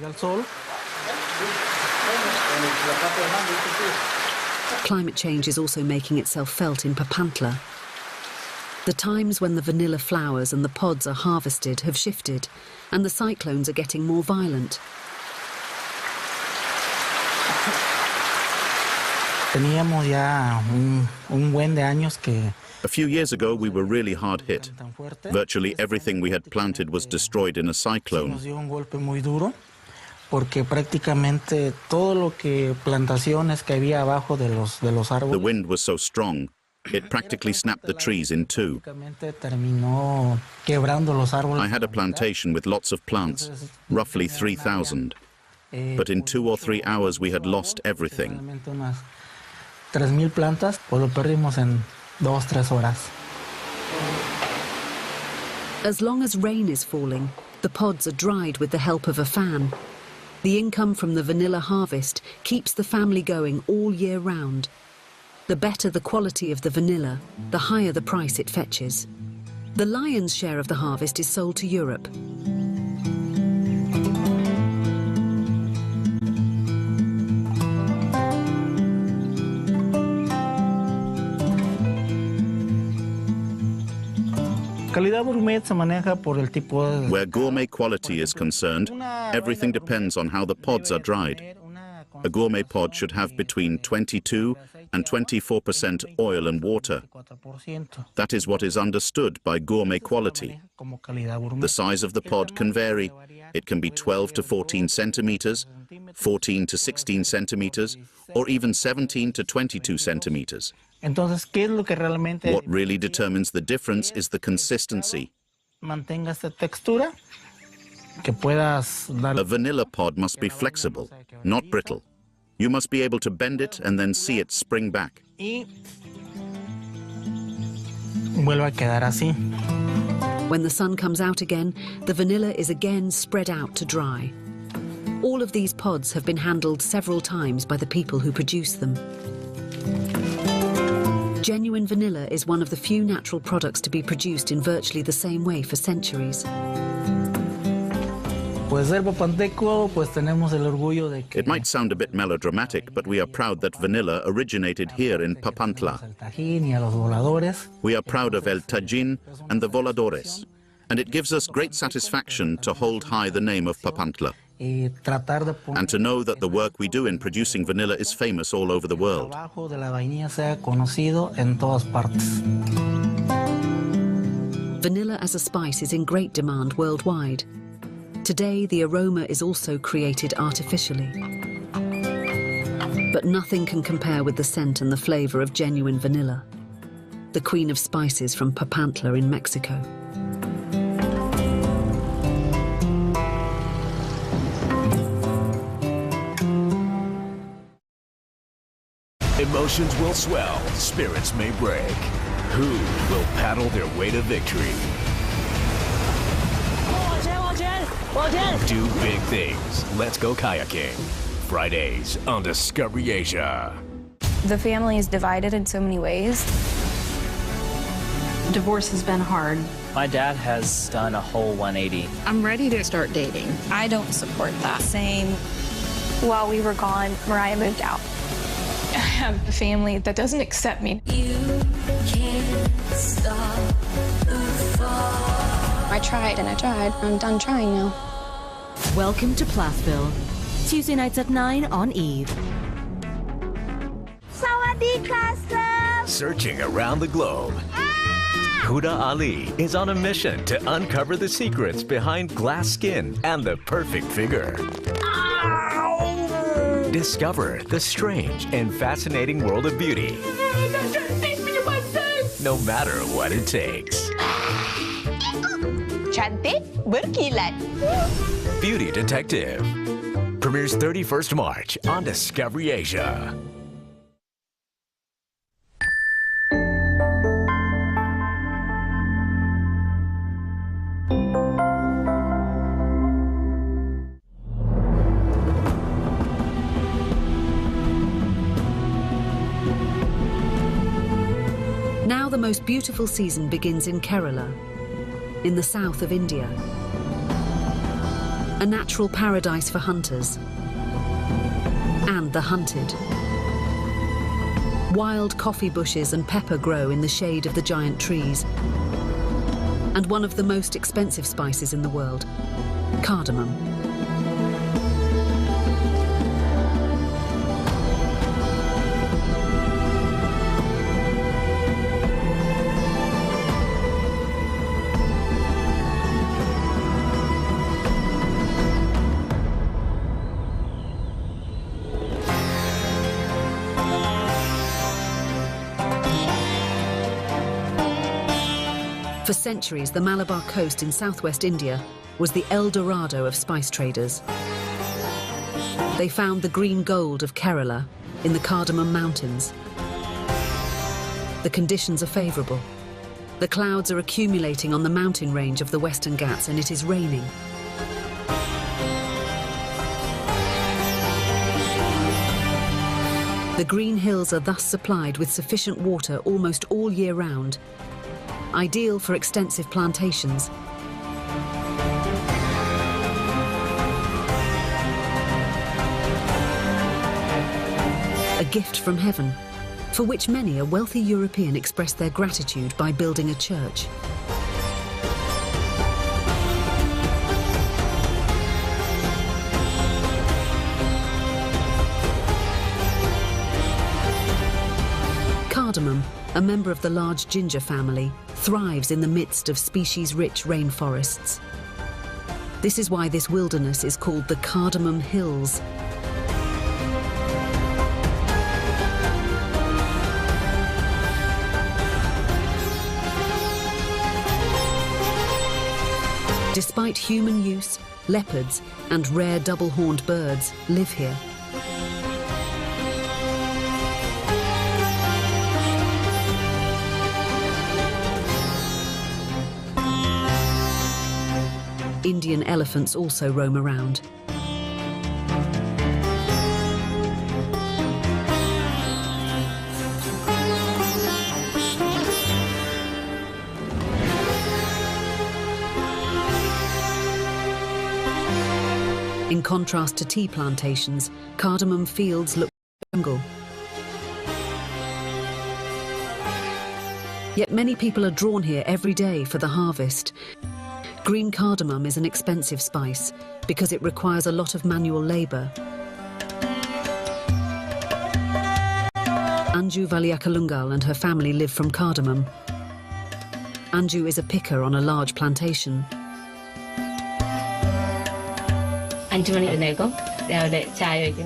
Climate change is also making itself felt in Papantla. The times when the vanilla flowers and the pods are harvested have shifted, and the cyclones are getting more violent. Teníamos ya un buen de años que A few years ago, we were really hard hit. Virtually everything we had planted was destroyed in a cyclone. nos dio un golpe muy duro porque prácticamente todo lo que plantaciones que había abajo de los árboles. The wind was so strong, it practically snapped the trees in two. Terminó quebrando los árboles. I had a plantation with lots of plants, roughly 3,000. But in 2 or 3 hours, we had lost everything. Unas 3,000 plantas, pues lo perdimos en 2-3 horas. As long as rain is falling, the pods are dried with the help of a fan. The income from the vanilla harvest keeps the family going all year round. The better the quality of the vanilla, the higher the price it fetches. The lion's share of the harvest is sold to Europe. Calidad gourmet se maneja por el tipo de... Where gourmet quality is concerned, everything depends on how the pods are dried. A gourmet pod should have between 22 and 24% oil and water. That is what is understood by gourmet quality. The size of the pod can vary. It can be 12 to 14 centimeters, 14 to 16 centimeters, or even 17 to 22 centimeters. Entonces, ¿qué es lo que realmente What really determines the difference is the consistency. mantenga esta textura? Que puedas dar... A vanilla pod must be flexible, not brittle. You must be able to bend it and then see it spring back. Y vuelve a quedar así. When the sun comes out again, the vanilla is again spread out to dry. All of these pods have been handled several times by the people who produce them. Genuine vanilla is one of the few natural products to be produced in virtually the same way for centuries. Pues ser papanteco, pues tenemos el orgullo de que It might sound a bit melodramatic, but we are proud that vanilla originated here in Papantla. el tajín y a los voladores. We are proud of El Tajin and the Voladores, and it gives us great satisfaction to hold high the name of Papantla, Y tratar de poner and to know that the work we do in producing vanilla is famous all over the el world. trabajo de la vainilla sea conocido en todas partes. Vanilla as a spice is in great demand worldwide. Today, the aroma is also created artificially. But nothing can compare with the scent and the flavor of genuine vanilla, the queen of spices from Papantla in Mexico. Emotions will swell, spirits may break. Who will paddle their way to victory? Do big things. Let's go kayaking. Fridays on Discovery Asia. The family is divided in so many ways. Divorce has been hard. My dad has done a whole 180. I'm ready to start dating. I don't support that. Same. While we were gone, Mariah moved out. I have a family that doesn't accept me. You can't stop the fall. I tried and I tried. I'm done trying now. Welcome to Plathville. Tuesday nights at 9 on Eve. Searching around the globe. Huda Ali is on a mission to uncover the secrets behind glass skin and the perfect figure. Discover the strange and fascinating world of beauty. No matter what it takes. Cantik, berkilat. Beauty Detective. Premieres 31st March on Discovery Asia. Now the most beautiful season begins in Kerala, in the south of India. A natural paradise for hunters and the hunted. Wild coffee bushes and pepper grow in the shade of the giant trees. And one of the most expensive spices in the world, cardamom. For centuries, the Malabar coast in southwest India was the El Dorado of spice traders. They found the green gold of Kerala in the Cardamom Mountains. The conditions are favourable. The clouds are accumulating on the mountain range of the Western Ghats and it is raining. The green hills are thus supplied with sufficient water almost all year round, ideal for extensive plantations. A gift from heaven, for which many a wealthy European expressed their gratitude by building a church. Cardamom, a member of the large ginger family, thrives in the midst of species-rich rainforests. This is why this wilderness is called the Cardamom Hills. Despite human use, leopards and rare double-horned birds live here. Indian elephants also roam around. In contrast to tea plantations, cardamom fields look like jungle. Yet many people are drawn here every day for the harvest. Green cardamom is an expensive spice because it requires a lot of manual labour. Anju Valiakalungal and her family live from cardamom. Anju is a picker on a large plantation.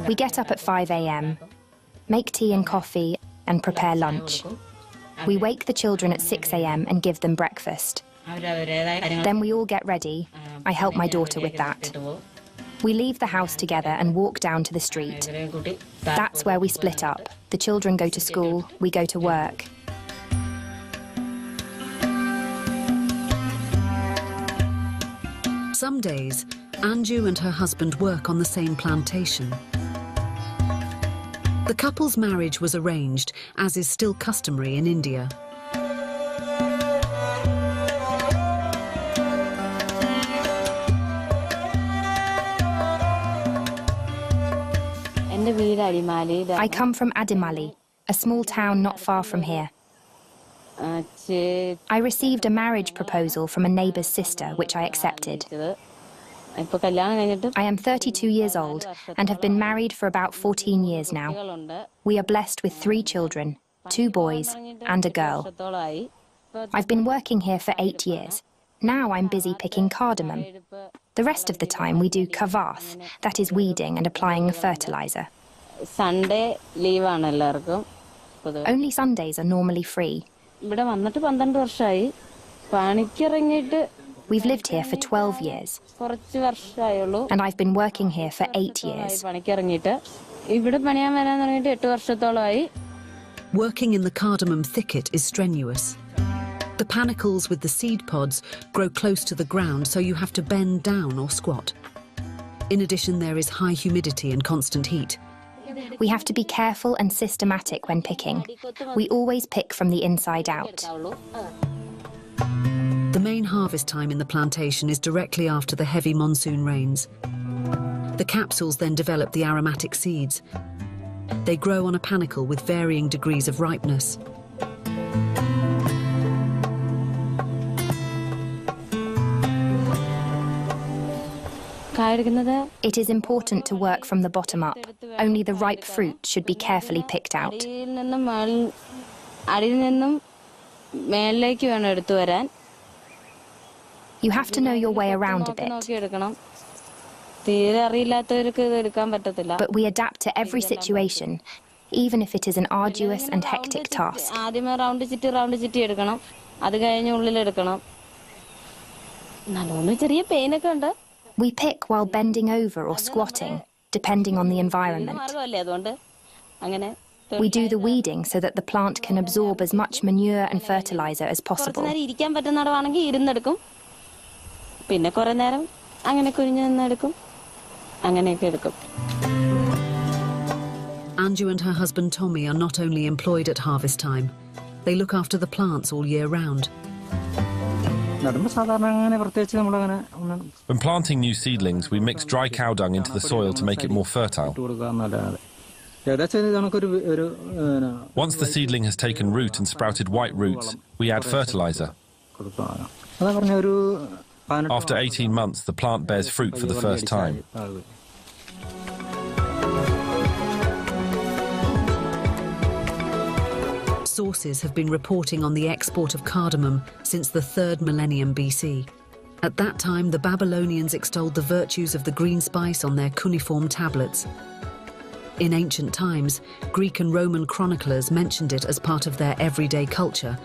We get up at 5 a.m, make tea and coffee and prepare lunch. We wake the children at 6 a.m. and give them breakfast. Then we all get ready. I help my daughter with that. We leave the house together and walk down to the street. That's where we split up. The children go to school, we go to work. Some days, Anju and her husband work on the same plantation. The couple's marriage was arranged, as is still customary in India. I come from Adimali, a small town not far from here. I received a marriage proposal from a neighbour's sister, which I accepted. I am 32 years old and have been married for about 14 years now. We are blessed with 3 children, 2 boys and a girl. I've been working here for 8 years. Now I'm busy picking cardamom. The rest of the time we do kavath, that is weeding and applying a fertiliser. Only Sundays are normally free. We've lived here for 12 years, and I've been working here for 8 years. Working in the cardamom thicket is strenuous. The panicles with the seed pods grow close to the ground, so you have to bend down or squat. In addition, there is high humidity and constant heat. We have to be careful and systematic when picking. We always pick from the inside out. The main harvest time in the plantation is directly after the heavy monsoon rains. The capsules then develop the aromatic seeds. They grow on a panicle with varying degrees of ripeness. It is important to work from the bottom up. Only the ripe fruit should be carefully picked out. You have to know your way around a bit. But we adapt to every situation, even if it is an arduous and hectic task. We pick while bending over or squatting, depending on the environment. We do the weeding so that the plant can absorb as much manure and fertilizer as possible. Anju and her husband Tommy are not only employed at harvest time, they look after the plants all year round. When planting new seedlings, we mix dry cow dung into the soil to make it more fertile. Once the seedling has taken root and sprouted white roots, we add fertilizer. After 18 months, the plant bears fruit for the first time. Sources have been reporting on the export of cardamom since the 3rd millennium BC. At that time, the Babylonians extolled the virtues of the green spice on their cuneiform tablets. In ancient times, Greek and Roman chroniclers mentioned it as part of their everyday culture,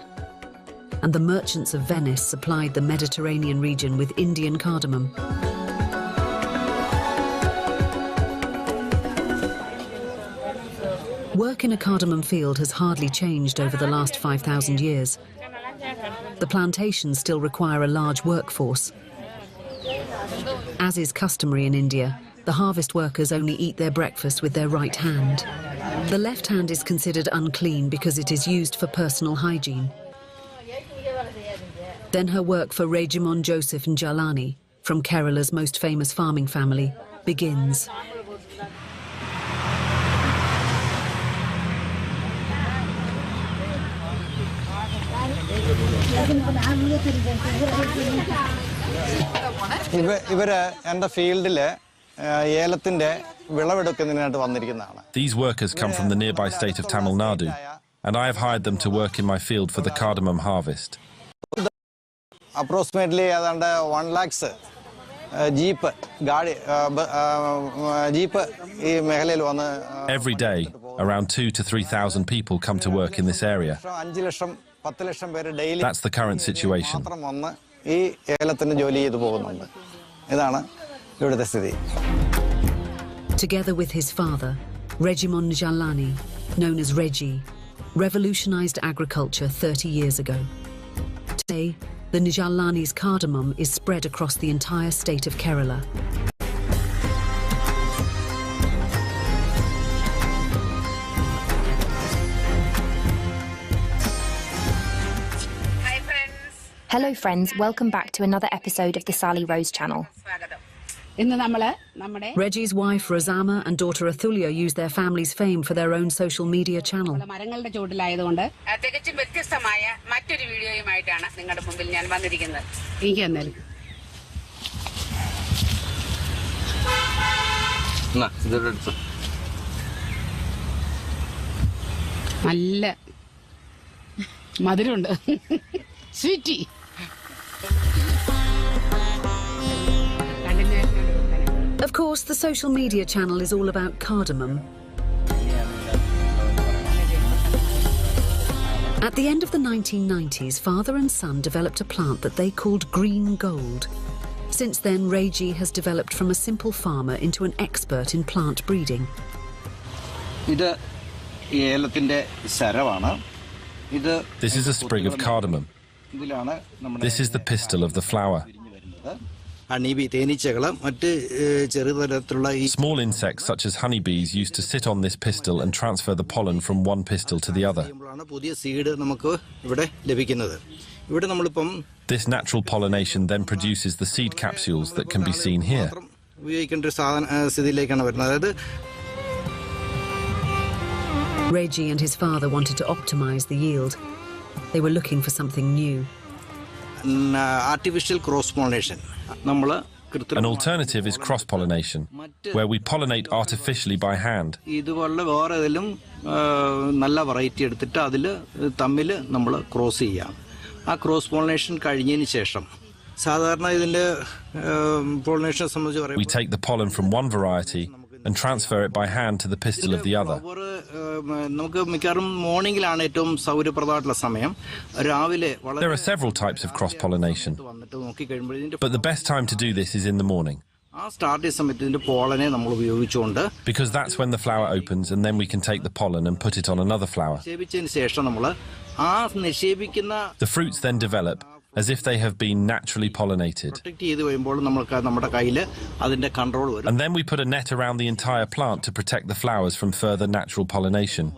and the merchants of Venice supplied the Mediterranean region with Indian cardamom. Work in a cardamom field has hardly changed over the last 5,000 years. The plantations still require a large workforce. As is customary in India, the harvest workers only eat their breakfast with their right hand. The left hand is considered unclean because it is used for personal hygiene. Then her work for Regimon Joseph Njalani, from Kerala's most famous farming family, begins. These workers come from the nearby state of Tamil Nadu, and I have hired them to work in my field for the cardamom harvest. Approximately 1 lakh jeep. Every day, around 2,000 to 3,000 people come to work in this area. That's the current situation. Together with his father, Regimon Njalani, known as Reggie, revolutionized agriculture 30 years ago. Today, the Njalani's cardamom is spread across the entire state of Kerala. Hello friends, welcome back to another episode of the Sally Rose channel. Reggie's wife Razama and daughter Athulya use their family's fame for their own social media channel. Sweetie. Of course, the social media channel is all about cardamom. At the end of the 1990s, father and son developed a plant that they called green gold. Since then, Reggie has developed from a simple farmer into an expert in plant breeding. This is a sprig of cardamom. This is the pistil of the flower. Small insects such as honeybees used to sit on this pistil and transfer the pollen from one pistil to the other. This natural pollination then produces the seed capsules that can be seen here. Reggie and his father wanted to optimize the yield. They were looking for something new. Artificial cross-pollination. An alternative is cross-pollination, where we pollinate artificially by hand. Cross-pollination we take the pollen from one variety and transfer it by hand to the pistil of the other. There are several types of cross-pollination, but the best time to do this is in the morning, because that's when the flower opens, and then we can take the pollen and put it on another flower. The fruits then develop as if they have been naturally pollinated. And then we put a net around the entire plant to protect the flowers from further natural pollination.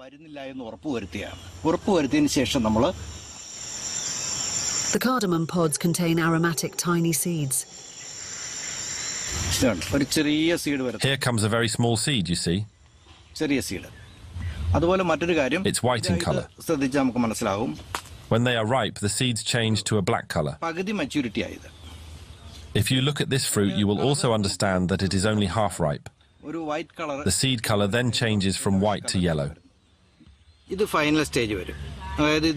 The cardamom pods contain aromatic tiny seeds. Here comes a very small seed, you see. It's white in color. When they are ripe, the seeds change to a black color. If you look at this fruit, you will also understand that it is only half ripe. The seed color then changes from white to yellow.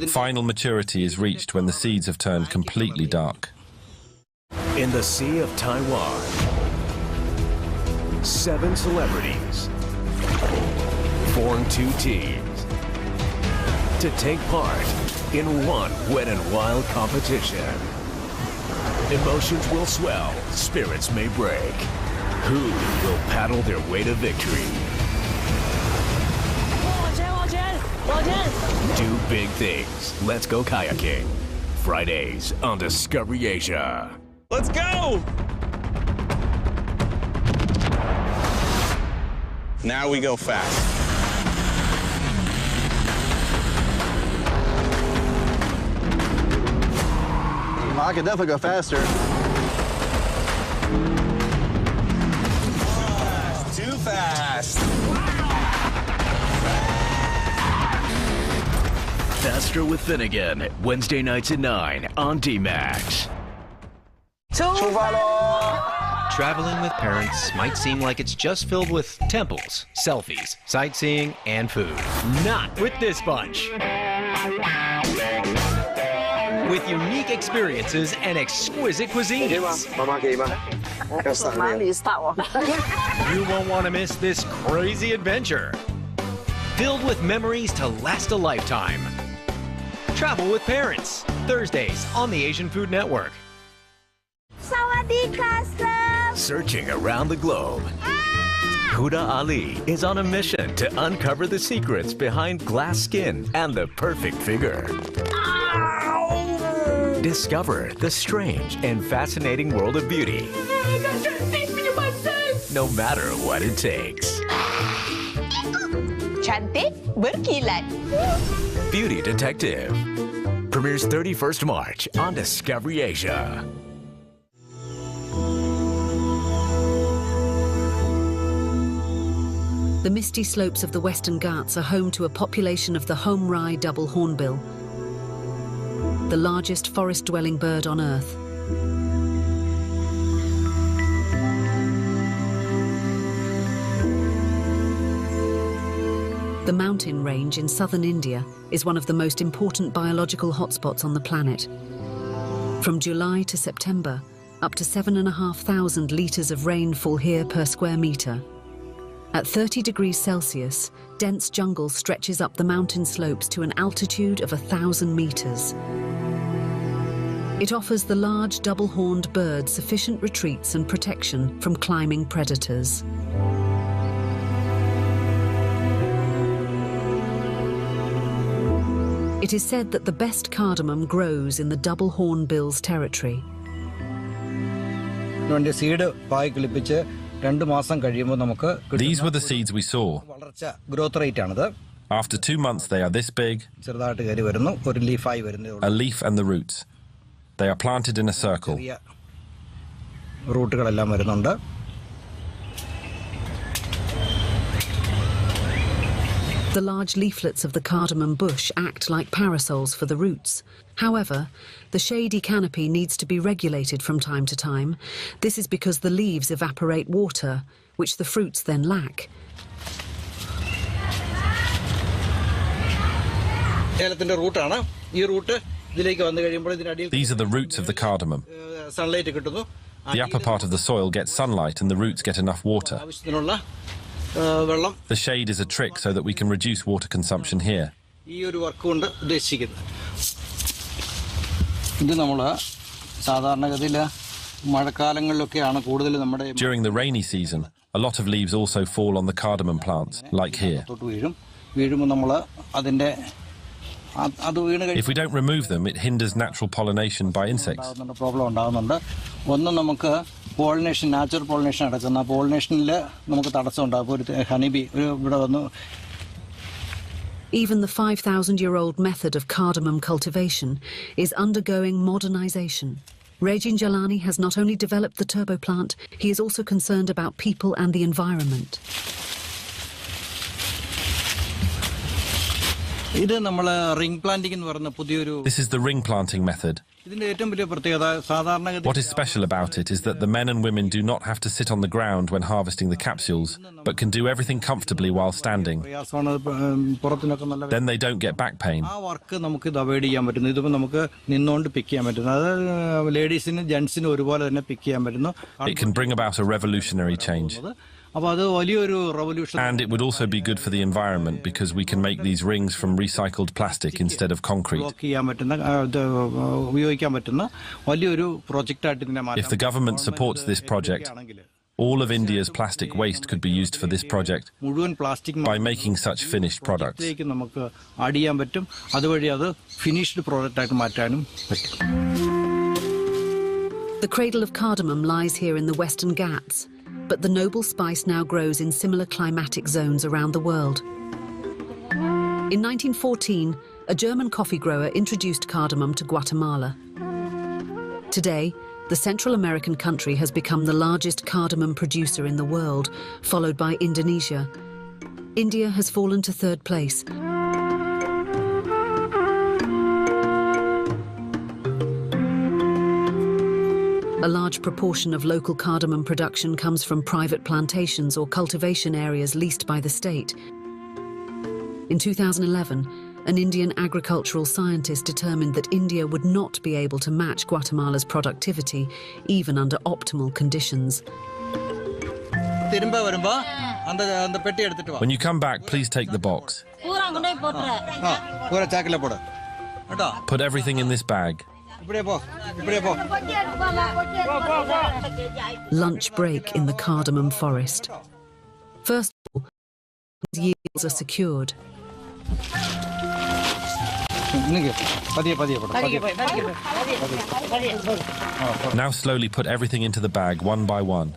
Final maturity is reached when the seeds have turned completely dark. In the Sea of Taiwan, 7 celebrities form 2 teams to take part in one wet and wild competition. Emotions will swell, spirits may break. Who will paddle their way to victory? Do big things. Let's go kayaking. Fridays on Discovery Asia. Let's go! Now we go fast. I could definitely go faster. Too fast. Faster with Finnegan, Wednesday nights at 9 on D-Max. Traveling with parents might seem like it's just filled with temples, selfies, sightseeing, and food. Not with this bunch. With unique experiences and exquisite cuisines. You won't want to miss this crazy adventure. Filled with memories to last a lifetime. Travel with Parents, Thursdays on the Asian Food Network. Searching around the globe, Huda Ali is on a mission to uncover the secrets behind glass skin and the perfect figure. Discover the strange and fascinating world of beauty, no matter what it takes. Cantik, berkilat. Beauty Detective premieres 31st March on Discovery Asia. The misty slopes of the Western Ghats are home to a population of the home-rye double hornbill, the largest forest-dwelling bird on Earth. The mountain range in southern India is one of the most important biological hotspots on the planet. From July to September, up to 7,500 litres of rain fall here per square metre. At 30 degrees Celsius, dense jungle stretches up the mountain slopes to an altitude of 1,000 metres. It offers the large double-horned bird sufficient retreats and protection from climbing predators. It is said that the best cardamom grows in the double hornbill's territory. These were the seeds we saw. After 2 months, they are this big, a leaf and the roots. They are planted in a circle. The large leaflets of the cardamom bush act like parasols for the roots. However, the shady canopy needs to be regulated from time to time. This is because the leaves evaporate water, which the fruits then lack. These are the roots of the cardamom. The upper part of the soil gets sunlight and the roots get enough water. The shade is a trick so that we can reduce water consumption here. During the rainy season, a lot of leaves also fall on the cardamom plants, like here. If we don't remove them, it hinders natural pollination by insects. Even the 5,000-year-old method of cardamom cultivation is undergoing modernization. Regin Jalani has not only developed the turbo plant, he is also concerned about people and the environment. This is the ring planting method. What is special about it is that the men and women do not have to sit on the ground when harvesting the capsules, but can do everything comfortably while standing. Then they don't get back pain. It can bring about a revolutionary change. And it would also be good for the environment because we can make these rings from recycled plastic instead of concrete. If the government supports this project, all of India's plastic waste could be used for this project by making such finished products. The cradle of cardamom lies here in the Western Ghats, but the noble spice now grows in similar climatic zones around the world. In 1914, a German coffee grower introduced cardamom to Guatemala. Today, the Central American country has become the largest cardamom producer in the world, followed by Indonesia. India has fallen to third place. A large proportion of local cardamom production comes from private plantations or cultivation areas leased by the state. In 2011, an Indian agricultural scientist determined that India would not be able to match Guatemala's productivity, even under optimal conditions. When you come back, please take the box. Put everything in this bag. Lunch break in the cardamom forest. First of all, yields are secured. Now slowly put everything into the bag one by one.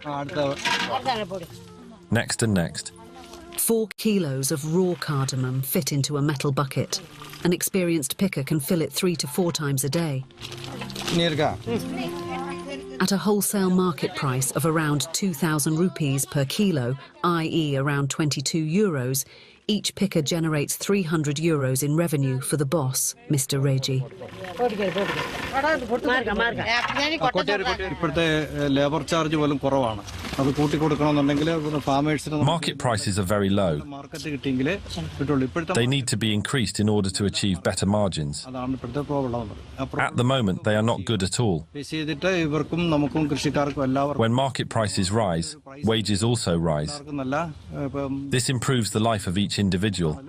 Next and next. 4 kilos of raw cardamom fit into a metal bucket. An experienced picker can fill it 3 to 4 times a day. At a wholesale market price of around 2,000 rupees per kilo, i.e. around 22 euros, each picker generates 300 euros in revenue for the boss, Mr. Regi. Market prices are very low. They need to be increased in order to achieve better margins. At the moment, they are not good at all. When market prices rise, wages also rise. This improves the life of each individual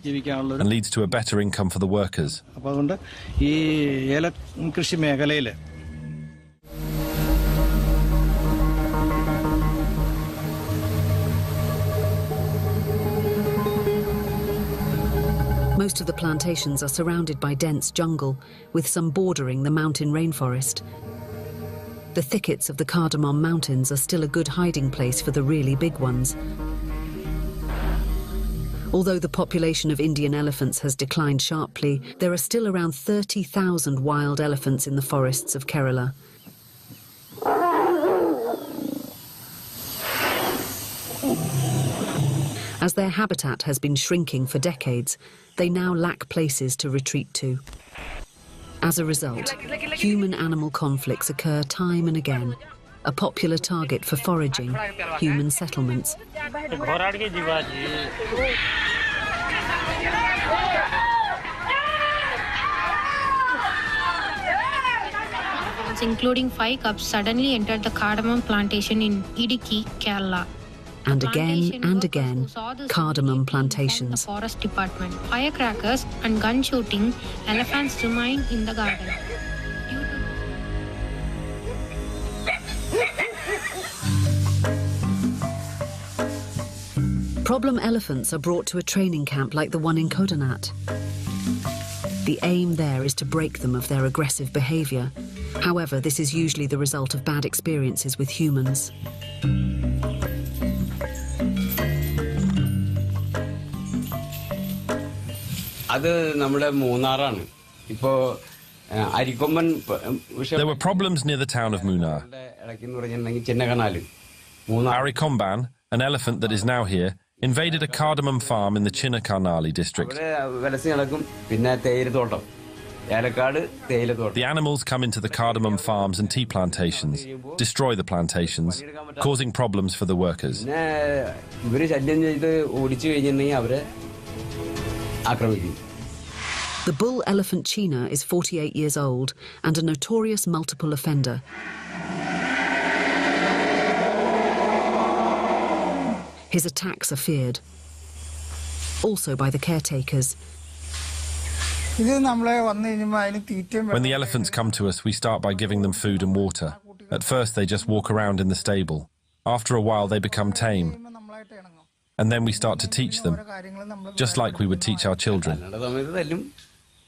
and leads to a better income for the workers. Most of the plantations are surrounded by dense jungle, with some bordering the mountain rainforest. The thickets of the Cardamom Mountains are still a good hiding place for the really big ones. Although the population of Indian elephants has declined sharply, there are still around 30,000 wild elephants in the forests of Kerala. As their habitat has been shrinking for decades, they now lack places to retreat to. As a result, human-animal conflicts occur time and again, a popular target for foraging, human settlements. Including 5 cubs, suddenly entered the cardamom plantation in Idiki, Kerala. And again, cardamom plantations. The forest department, firecrackers and gun shooting, elephants remained in the garden. Problem elephants are brought to a training camp like the one in Kodanat. The aim there is to break them of their aggressive behavior. However, this is usually the result of bad experiences with humans. There were problems near the town of Munnar. Arikomban, an elephant that is now here, invaded a cardamom farm in the Chinnakarnali district. The animals come into the cardamom farms and tea plantations, destroy the plantations, causing problems for the workers. The bull elephant China is 48 years old and a notorious multiple offender. His attacks are feared, also by the caretakers. When the elephants come to us, we start by giving them food and water. At first, they just walk around in the stable. After a while, they become tame. And then we start to teach them, just like we would teach our children.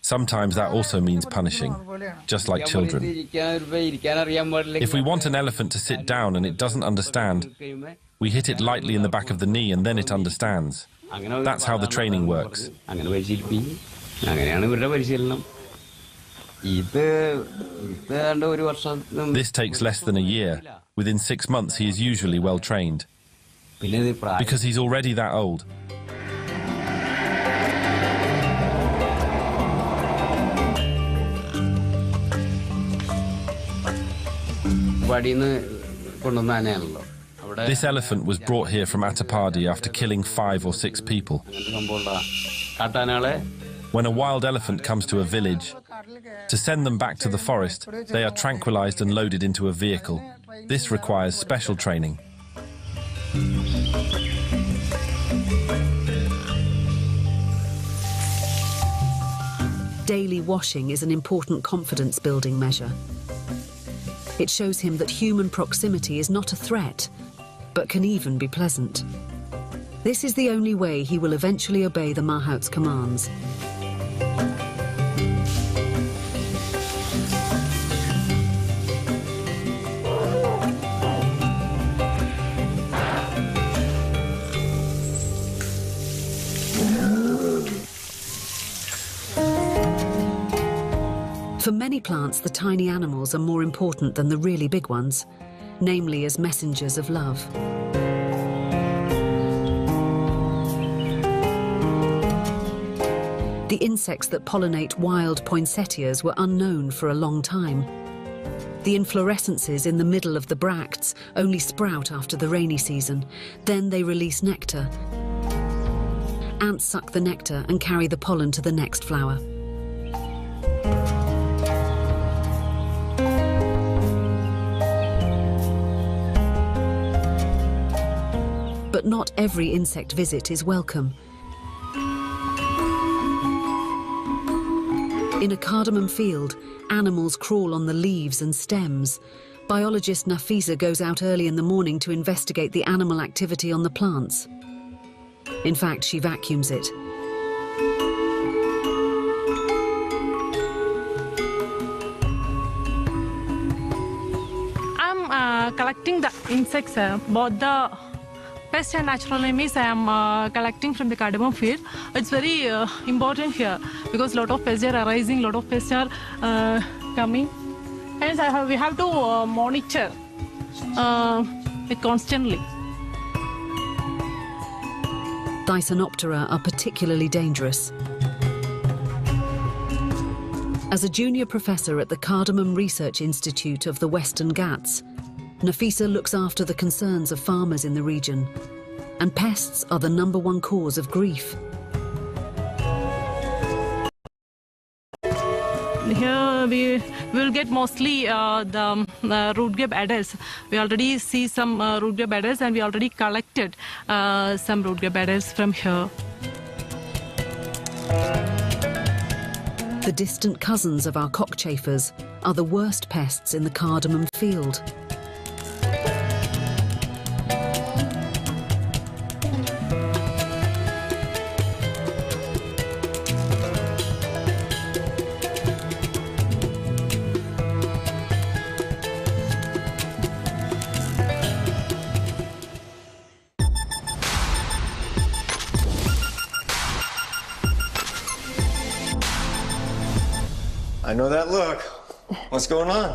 Sometimes that also means punishing, just like children. If we want an elephant to sit down and it doesn't understand, we hit it lightly in the back of the knee and then it understands. That's how the training works. This takes less than a year. Within 6 months, he is usually well trained. Because he's already that old. This elephant was brought here from Attapadi after killing 5 or 6 people. When a wild elephant comes to a village, to send them back to the forest, they are tranquilized and loaded into a vehicle. This requires special training. Daily washing is an important confidence-building measure. It shows him that human proximity is not a threat, but can even be pleasant. This is the only way he will eventually obey the Mahout's commands. For many plants, the tiny animals are more important than the really big ones, namely as messengers of love. The insects that pollinate wild poinsettias were unknown for a long time. The inflorescences in the middle of the bracts only sprout after the rainy season. Then they release nectar. Ants suck the nectar and carry the pollen to the next flower. But not every insect visit is welcome. In a cardamom field, animals crawl on the leaves and stems. Biologist Nafisa goes out early in the morning to investigate the animal activity on the plants. In fact, she vacuums it. I'm collecting the insects, both the pest and natural enemies. I am collecting from the cardamom field. It's very important here because a lot of pests are arising, a lot of pests are coming. Hence, we have to monitor it constantly. Thysanoptera are particularly dangerous. As a junior professor at the Cardamom Research Institute of the Western Ghats, Nafisa looks after the concerns of farmers in the region, and pests are the #1 cause of grief. Here we will get mostly the root grape adders. We already see some root grape adders, and we already collected some root grape adders from here. The distant cousins of our cockchafers are the worst pests in the cardamom field. I know that look. What's going on?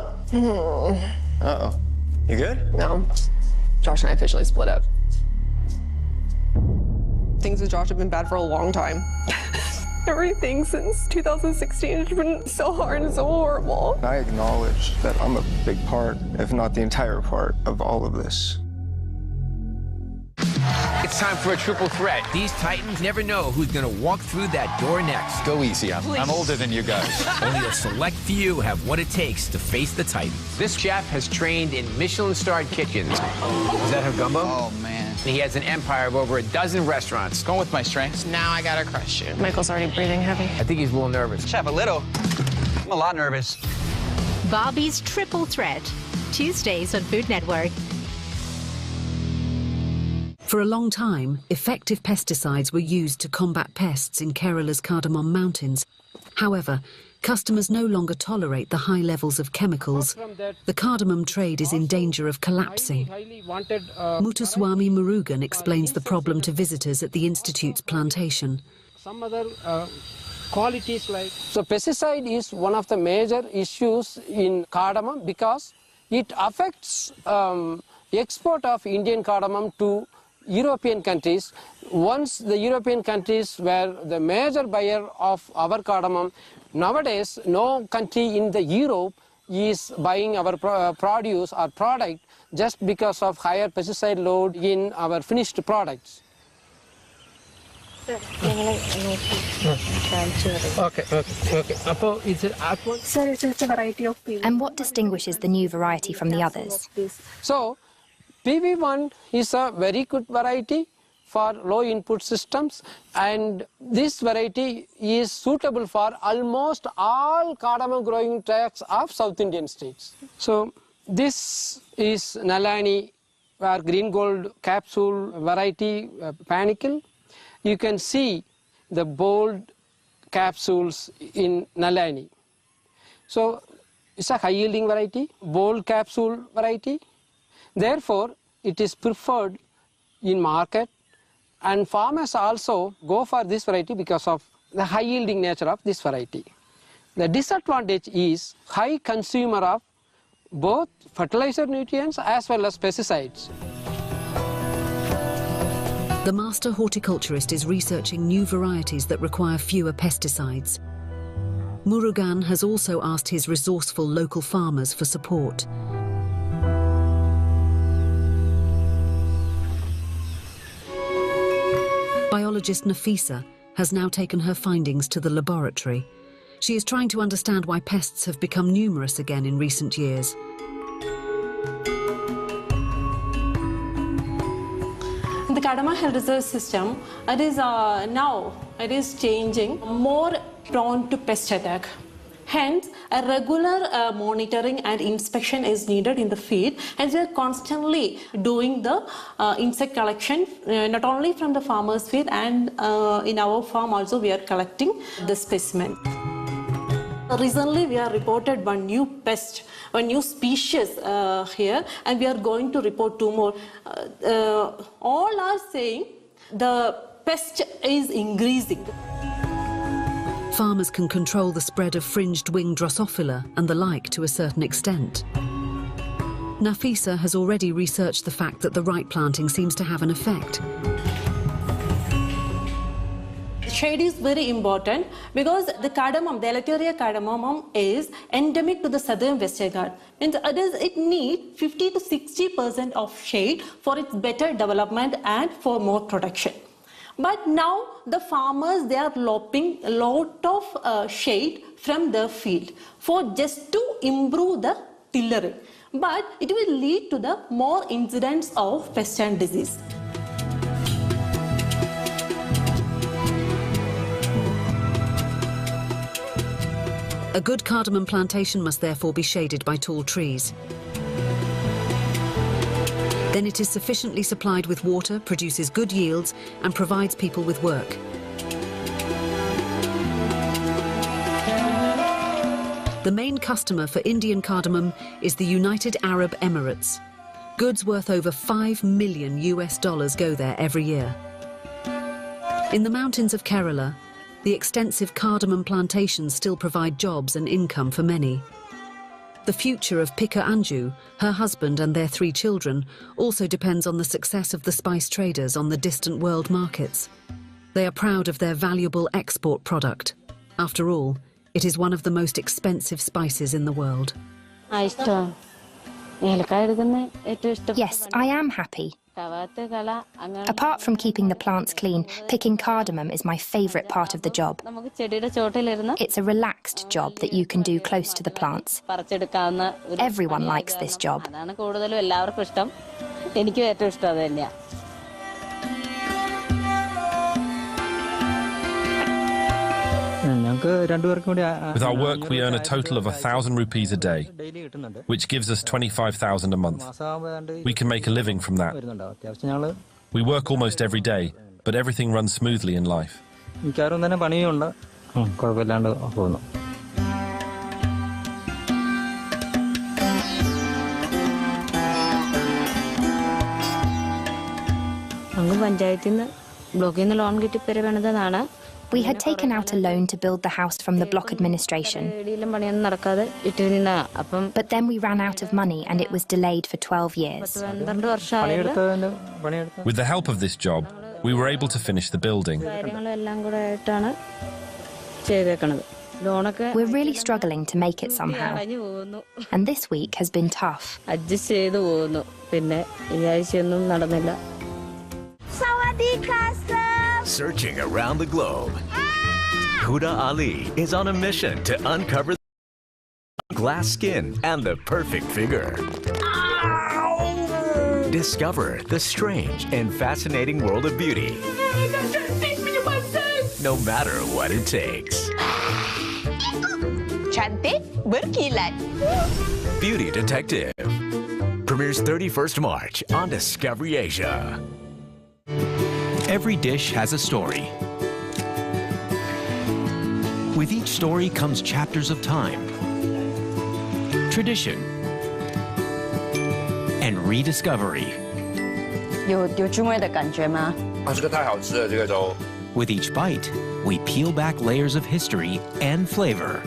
Uh-oh. You good? No. Josh and I officially split up. Things with Josh have been bad for a long time. Everything since 2016 has been so hard and so horrible. I acknowledge that I'm a big part, if not the entire part, of all of this. It's time for a triple threat. These titans never know who's gonna walk through that door next. Go easy. I'm older than you guys. Only a select few have what it takes to face the titans. This chef has trained in Michelin-starred kitchens. Is that her gumbo? Oh, man. He has an empire of over a dozen restaurants. Going with my strengths. Now I gotta crush you. Michael's already breathing heavy. I think he's a little nervous. Chef, a little. I'm a lot nervous. Barbie's Triple Threat, Tuesdays on Food Network. For a long time, effective pesticides were used to combat pests in Kerala's Cardamom Mountains. However, customers no longer tolerate the high levels of chemicals. The cardamom trade is in danger of collapsing. Muthuswamy Murugan explains the problem to visitors at the Institute's plantation. Some other qualities like... So pesticide is one of the major issues in cardamom because it affects export of Indian cardamom to European countries. Once the European countries were the major buyer of our cardamom, nowadays no country in the Europe is buying our produce or product just because of higher pesticide load in our finished products. Okay. It's a variety of PV. And what distinguishes the new variety from the others? So, PV1 is a very good variety for low input systems, and this variety is suitable for almost all cardamom growing tracts of South Indian states. So this is Nalani or green gold capsule variety panicle. You can see the bold capsules in Nalani. So it's a high yielding variety, bold capsule variety. Therefore, it is preferred in market, and farmers also go for this variety because of the high yielding nature of this variety. The disadvantage is high consumer of both fertilizer nutrients as well as pesticides. The master horticulturist is researching new varieties that require fewer pesticides. Murugan has also asked his resourceful local farmers for support. Biologist Nafisa has now taken her findings to the laboratory. She is trying to understand why pests have become numerous again in recent years. The cardamom health research system, it is now changing, more prone to pest attack. Hence, a regular monitoring and inspection is needed in the field, and we are constantly doing the insect collection, not only from the farmer's field, and in our farm also we are collecting the specimen. Recently, we have reported one new pest, one new species here, and we are going to report 2 more. All are saying the pest is increasing. Farmers can control the spread of fringed wing Drosophila and the like to a certain extent. Nafisa has already researched the fact that the right planting seems to have an effect. Shade is very important because the cardamom, the Elateria cardamom, is endemic to the southern Western Ghats. It needs 50 to 60% of shade for its better development and for more production. But now the farmers, they are lopping a lot of shade from their field for just to improve the tillering. But it will lead to the more incidents of pest and disease. A good cardamom plantation must therefore be shaded by tall trees. Then it is sufficiently supplied with water, produces good yields, and provides people with work. The main customer for Indian cardamom is the United Arab Emirates. Goods worth over $5 million go there every year. In the mountains of Kerala, the extensive cardamom plantations still provide jobs and income for many. The future of Pika Anju, her husband and their 3 children, also depends on the success of the spice traders on the distant world markets. They are proud of their valuable export product. After all, it is one of the most expensive spices in the world. Yes, I am happy. Apart from keeping the plants clean, picking cardamom is my favourite part of the job. It's a relaxed job that you can do close to the plants. Everyone likes this job. With our work, we earn a total of 1,000 rupees a day, which gives us 25,000 a month. We can make a living from that. We work almost every day, but everything runs smoothly in life. We had taken out a loan to build the house from the block administration. But then we ran out of money and it was delayed for 12 years. With the help of this job, we were able to finish the building. We're really struggling to make it somehow. And this week has been tough. Searching around the globe, Huda Ali is on a mission to uncover glass skin and the perfect figure. Discover the strange and fascinating world of beauty, no matter what it takes. Beauty Detective premieres 31st March on Discovery Asia. Every dish has a story. With each story comes chapters of time, tradition, and rediscovery. With each bite, we peel back layers of history and flavor.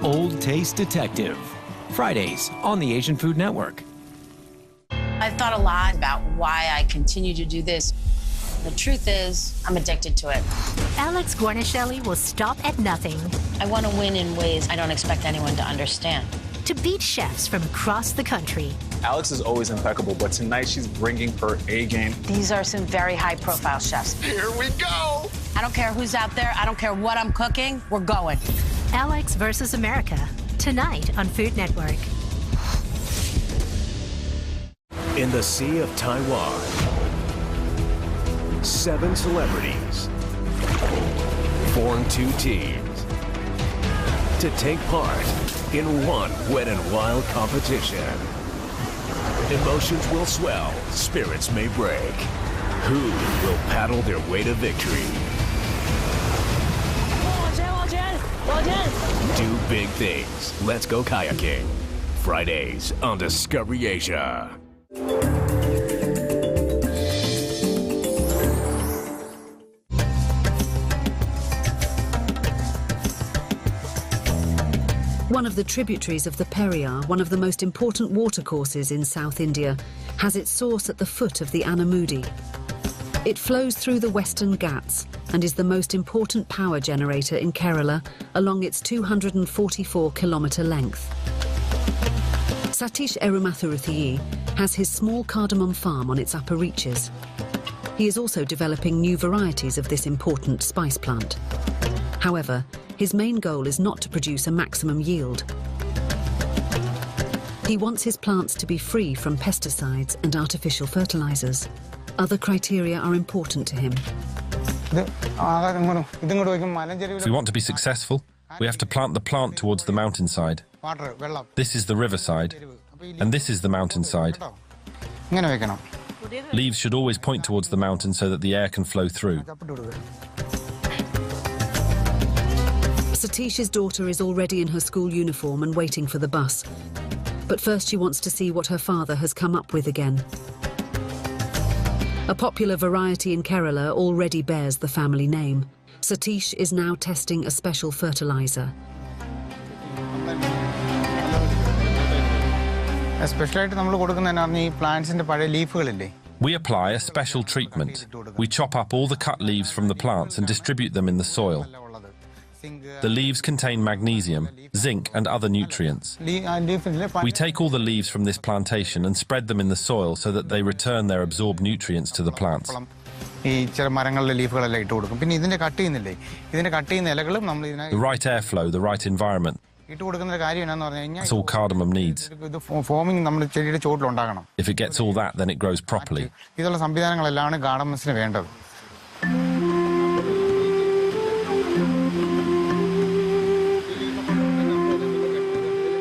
Old Taste Detective, Fridays on the Asian Food Network. I've thought a lot about why I continue to do this. The truth is, I'm addicted to it. Alex Guarnaschelli will stop at nothing. I want to win in ways I don't expect anyone to understand. To beat chefs from across the country. Alex is always impeccable, but tonight she's bringing her A game. These are some very high-profile chefs. Here we go! I don't care who's out there. I don't care what I'm cooking. We're going. Alex versus America, tonight on Food Network. In the Sea of Taiwan, 7 celebrities form 2 teams to take part in one wet and wild competition. Emotions will swell, spirits may break. Who will paddle their way to victory? Do big things. Let's go kayaking. Fridays on Discovery Asia. One of the tributaries of the Periyar, one of the most important watercourses in South India, has its source at the foot of the Anamudi. It flows through the Western Ghats and is the most important power generator in Kerala along its 244-kilometre length. Satish Erumathuruthi has his small cardamom farm on its upper reaches. He is also developing new varieties of this important spice plant. However, his main goal is not to produce a maximum yield. He wants his plants to be free from pesticides and artificial fertilizers. Other criteria are important to him. If we want to be successful, we have to plant the plant towards the mountainside. This is the riverside, and this is the mountainside. Leaves should always point towards the mountain so that the air can flow through. Satish's daughter is already in her school uniform and waiting for the bus. But first she wants to see what her father has come up with again. A popular variety in Kerala already bears the family name. Satish is now testing a special fertilizer. We apply a special treatment. We chop up all the cut leaves from the plants and distribute them in the soil. The leaves contain magnesium, zinc and other nutrients. We take all the leaves from this plantation and spread them in the soil so that they return their absorbed nutrients to the plants. The right airflow, the right environment. That's all cardamom needs. If it gets all that, then it grows properly.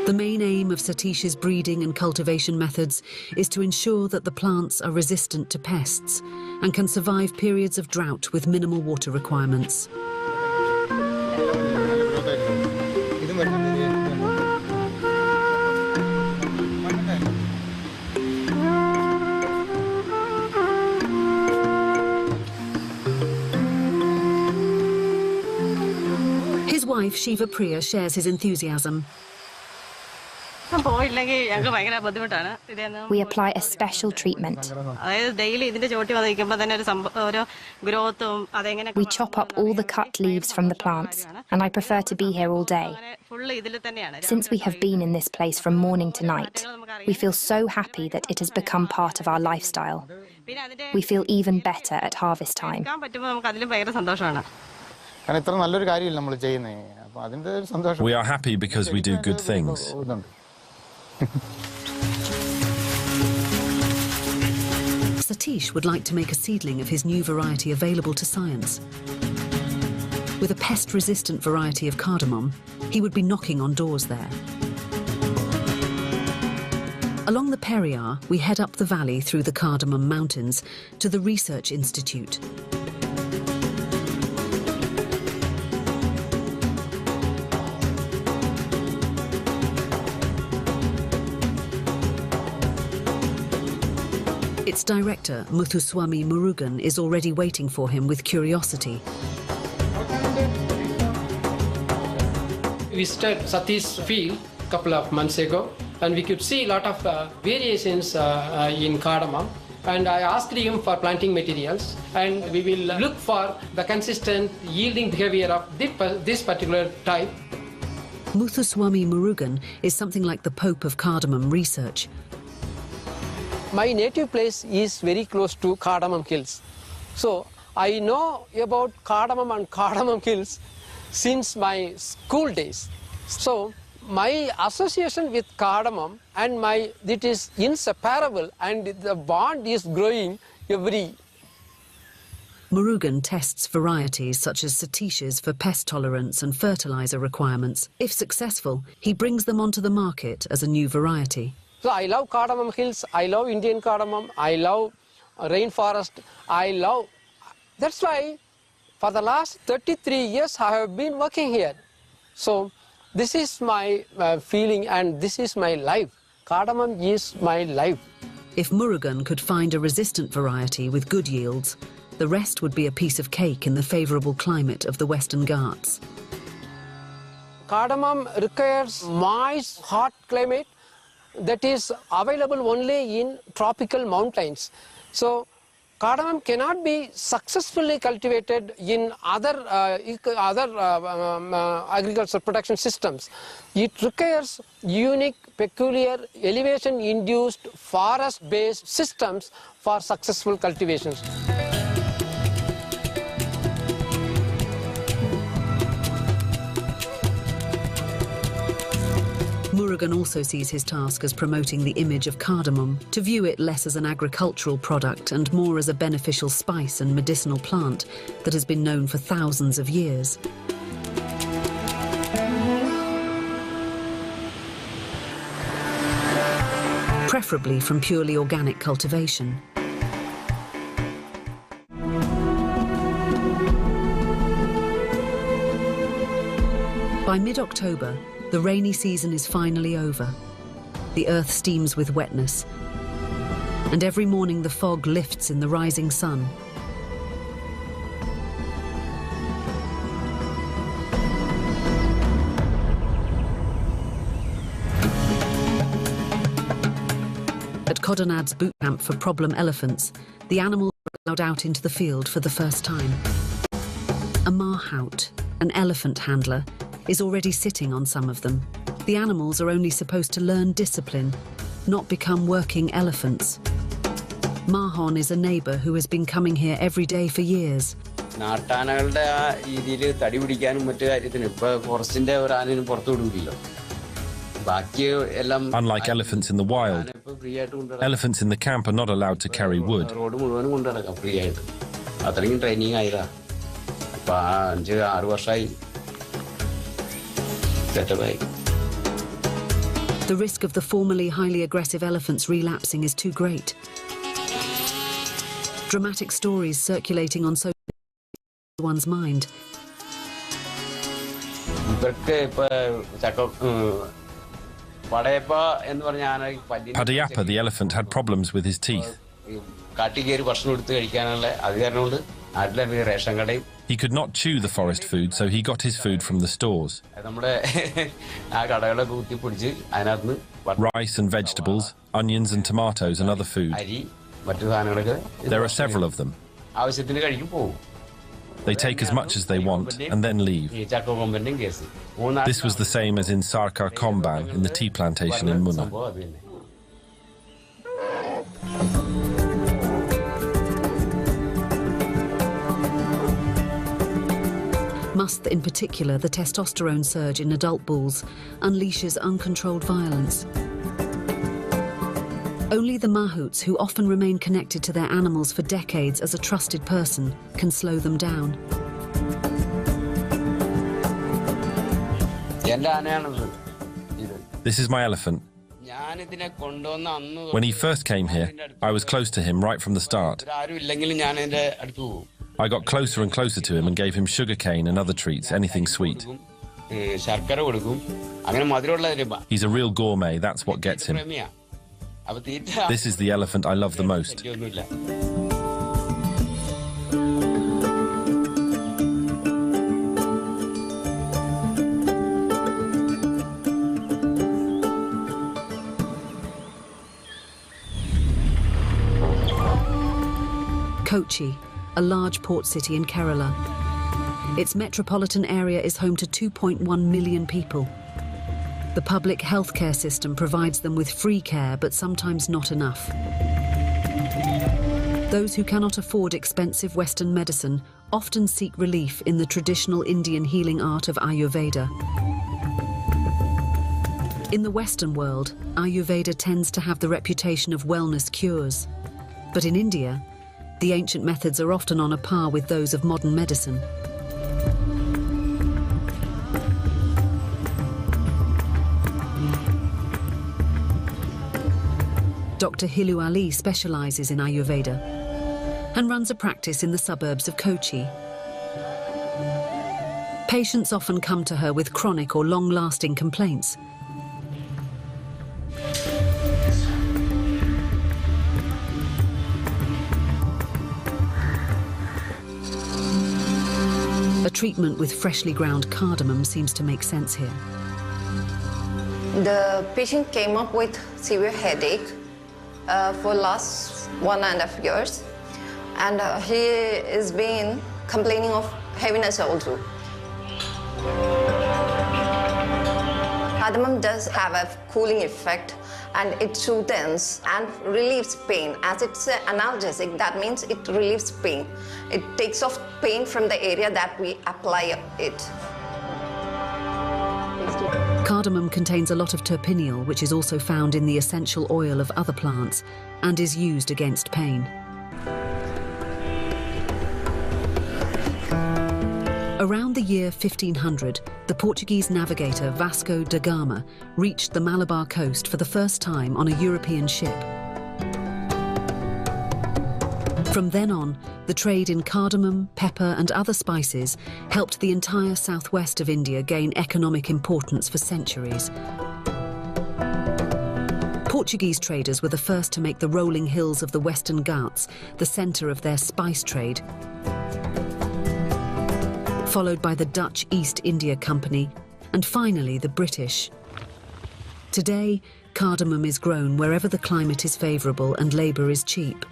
The main aim of Satish's breeding and cultivation methods is to ensure that the plants are resistant to pests and can survive periods of drought with minimal water requirements. His wife, Shiva Priya, shares his enthusiasm. We apply a special treatment. We chop up all the cut leaves from the plants, and I prefer to be here all day. Since we have been in this place from morning to night, we feel so happy that it has become part of our lifestyle. We feel even better at harvest time. We are happy because we do good things. Satish would like to make a seedling of his new variety available to science. With a pest-resistant variety of cardamom, he would be knocking on doors there. Along the Periyar, we head up the valley through the Cardamom Mountains to the Research Institute. Its director, Muthuswamy Murugan, is already waiting for him with curiosity. We visited Satish's field a couple of months ago, and we could see a lot of variations in cardamom. And I asked him for planting materials, and we will look for the consistent yielding behavior of this particular type. Muthuswamy Murugan is something like the Pope of cardamom research. My native place is very close to cardamom hills. So I know about cardamom and cardamom hills since my school days. So my association with cardamom and it is inseparable, and the bond is growing every. Murugan tests varieties such as Satish's for pest tolerance and fertilizer requirements. If successful, he brings them onto the market as a new variety. So I love cardamom hills, I love Indian cardamom, I love rainforest, that's why for the last 33 years I have been working here. So this is my feeling, and this is my life. Cardamom is my life. If Murugan could find a resistant variety with good yields, the rest would be a piece of cake in the favourable climate of the Western Ghats. Cardamom requires moist, hot climate that is available only in tropical mountains. So cardamom cannot be successfully cultivated in other agricultural production systems. It requires unique, peculiar, elevation-induced, forest-based systems for successful cultivations. Murugan also sees his task as promoting the image of cardamom, to view it less as an agricultural product and more as a beneficial spice and medicinal plant that has been known for thousands of years. Preferably from purely organic cultivation. By mid-October, the rainy season is finally over. The earth steams with wetness, and every morning the fog lifts in the rising sun. At Kodonad's boot camp for problem elephants, the animals are allowed out into the field for the first time. A mahout, an elephant handler, is already sitting on some of them. The animals are only supposed to learn discipline, not become working elephants. Mahon is a neighbor who has been coming here every day for years. Unlike elephants in the wild, elephants in the camp are not allowed to carry wood. The risk of the formerly highly aggressive elephants relapsing is too great. Dramatic stories circulating on social media one's mind. Padayappa, the elephant, had problems with his teeth. He could not chew the forest food, so he got his food from the stores. Rice and vegetables, onions and tomatoes and other food. There are several of them. They take as much as they want and then leave. This was the same as in Sarkar Komban in the tea plantation in Munna. Must, in particular, the testosterone surge in adult bulls unleashes uncontrolled violence. Only the mahouts, who often remain connected to their animals for decades as a trusted person, can slow them down. This is my elephant. When he first came here, I was close to him right from the start. I got closer and closer to him and gave him sugarcane and other treats, anything sweet. He's a real gourmet, that's what gets him. This is the elephant I love the most. Kochi, a large port city in Kerala. Its metropolitan area is home to 2.1 million people. The public healthcare system provides them with free care, but sometimes not enough. Those who cannot afford expensive Western medicine often seek relief in the traditional Indian healing art of Ayurveda. In the Western world, Ayurveda tends to have the reputation of wellness cures. But in India, the ancient methods are often on a par with those of modern medicine. Dr. Hilu Ali specializes in Ayurveda and runs a practice in the suburbs of Kochi. Patients often come to her with chronic or long-lasting complaints. A treatment with freshly ground cardamom seems to make sense here. The patient came up with severe headache for last 1.5 years. and he is been complaining of heaviness also. Cardamom does have a cooling effect, and it soothes and relieves pain. As it's an analgesic, that means it relieves pain. It takes off pain from the area that we apply it. Cardamom contains a lot of terpineol, which is also found in the essential oil of other plants and is used against pain. Around the year 1500, the Portuguese navigator Vasco da Gama reached the Malabar coast for the first time on a European ship. From then on, the trade in cardamom, pepper and other spices helped the entire southwest of India gain economic importance for centuries. Portuguese traders were the first to make the rolling hills of the Western Ghats the centre of their spice trade, followed by the Dutch East India Company, and finally the British. Today, cardamom is grown wherever the climate is favourable and labour is cheap.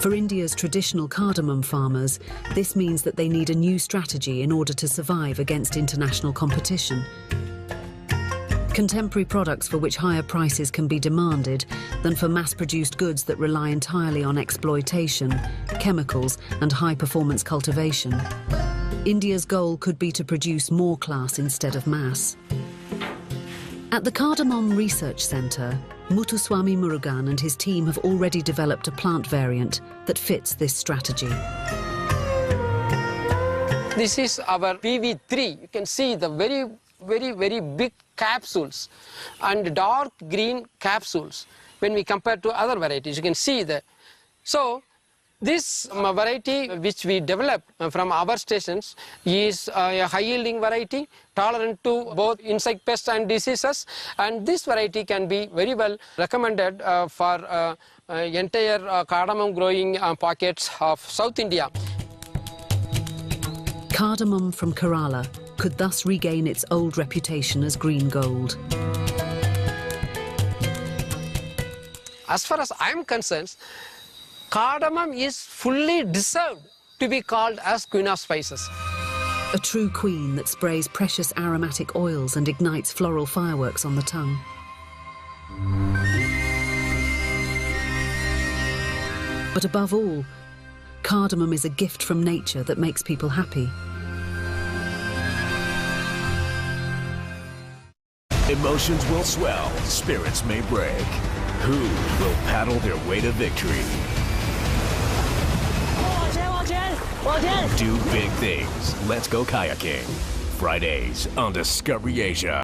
For India's traditional cardamom farmers, this means that they need a new strategy in order to survive against international competition. Contemporary products for which higher prices can be demanded than for mass-produced goods that rely entirely on exploitation, chemicals and high-performance cultivation. India's goal could be to produce more class instead of mass. At the Cardamom Research Centre, Muthuswamy Murugan and his team have already developed a plant variant that fits this strategy. This is our PV3. You can see the very big capsules and dark green capsules when we compare to other varieties. You can see that. So this variety which we developed from our stations is a high-yielding variety, tolerant to both insect pests and diseases, and this variety can be very well recommended for entire cardamom growing pockets of South India. Cardamom from Kerala could thus regain its old reputation as green gold. As far as I am concerned, cardamom is fully deserved to be called as Queen of Spices. A true queen that sprays precious aromatic oils and ignites floral fireworks on the tongue. But above all, cardamom is a gift from nature that makes people happy. Emotions will swell, spirits may break. Who will paddle their way to victory? Do big things. Let's go kayaking. Fridays on Discovery Asia.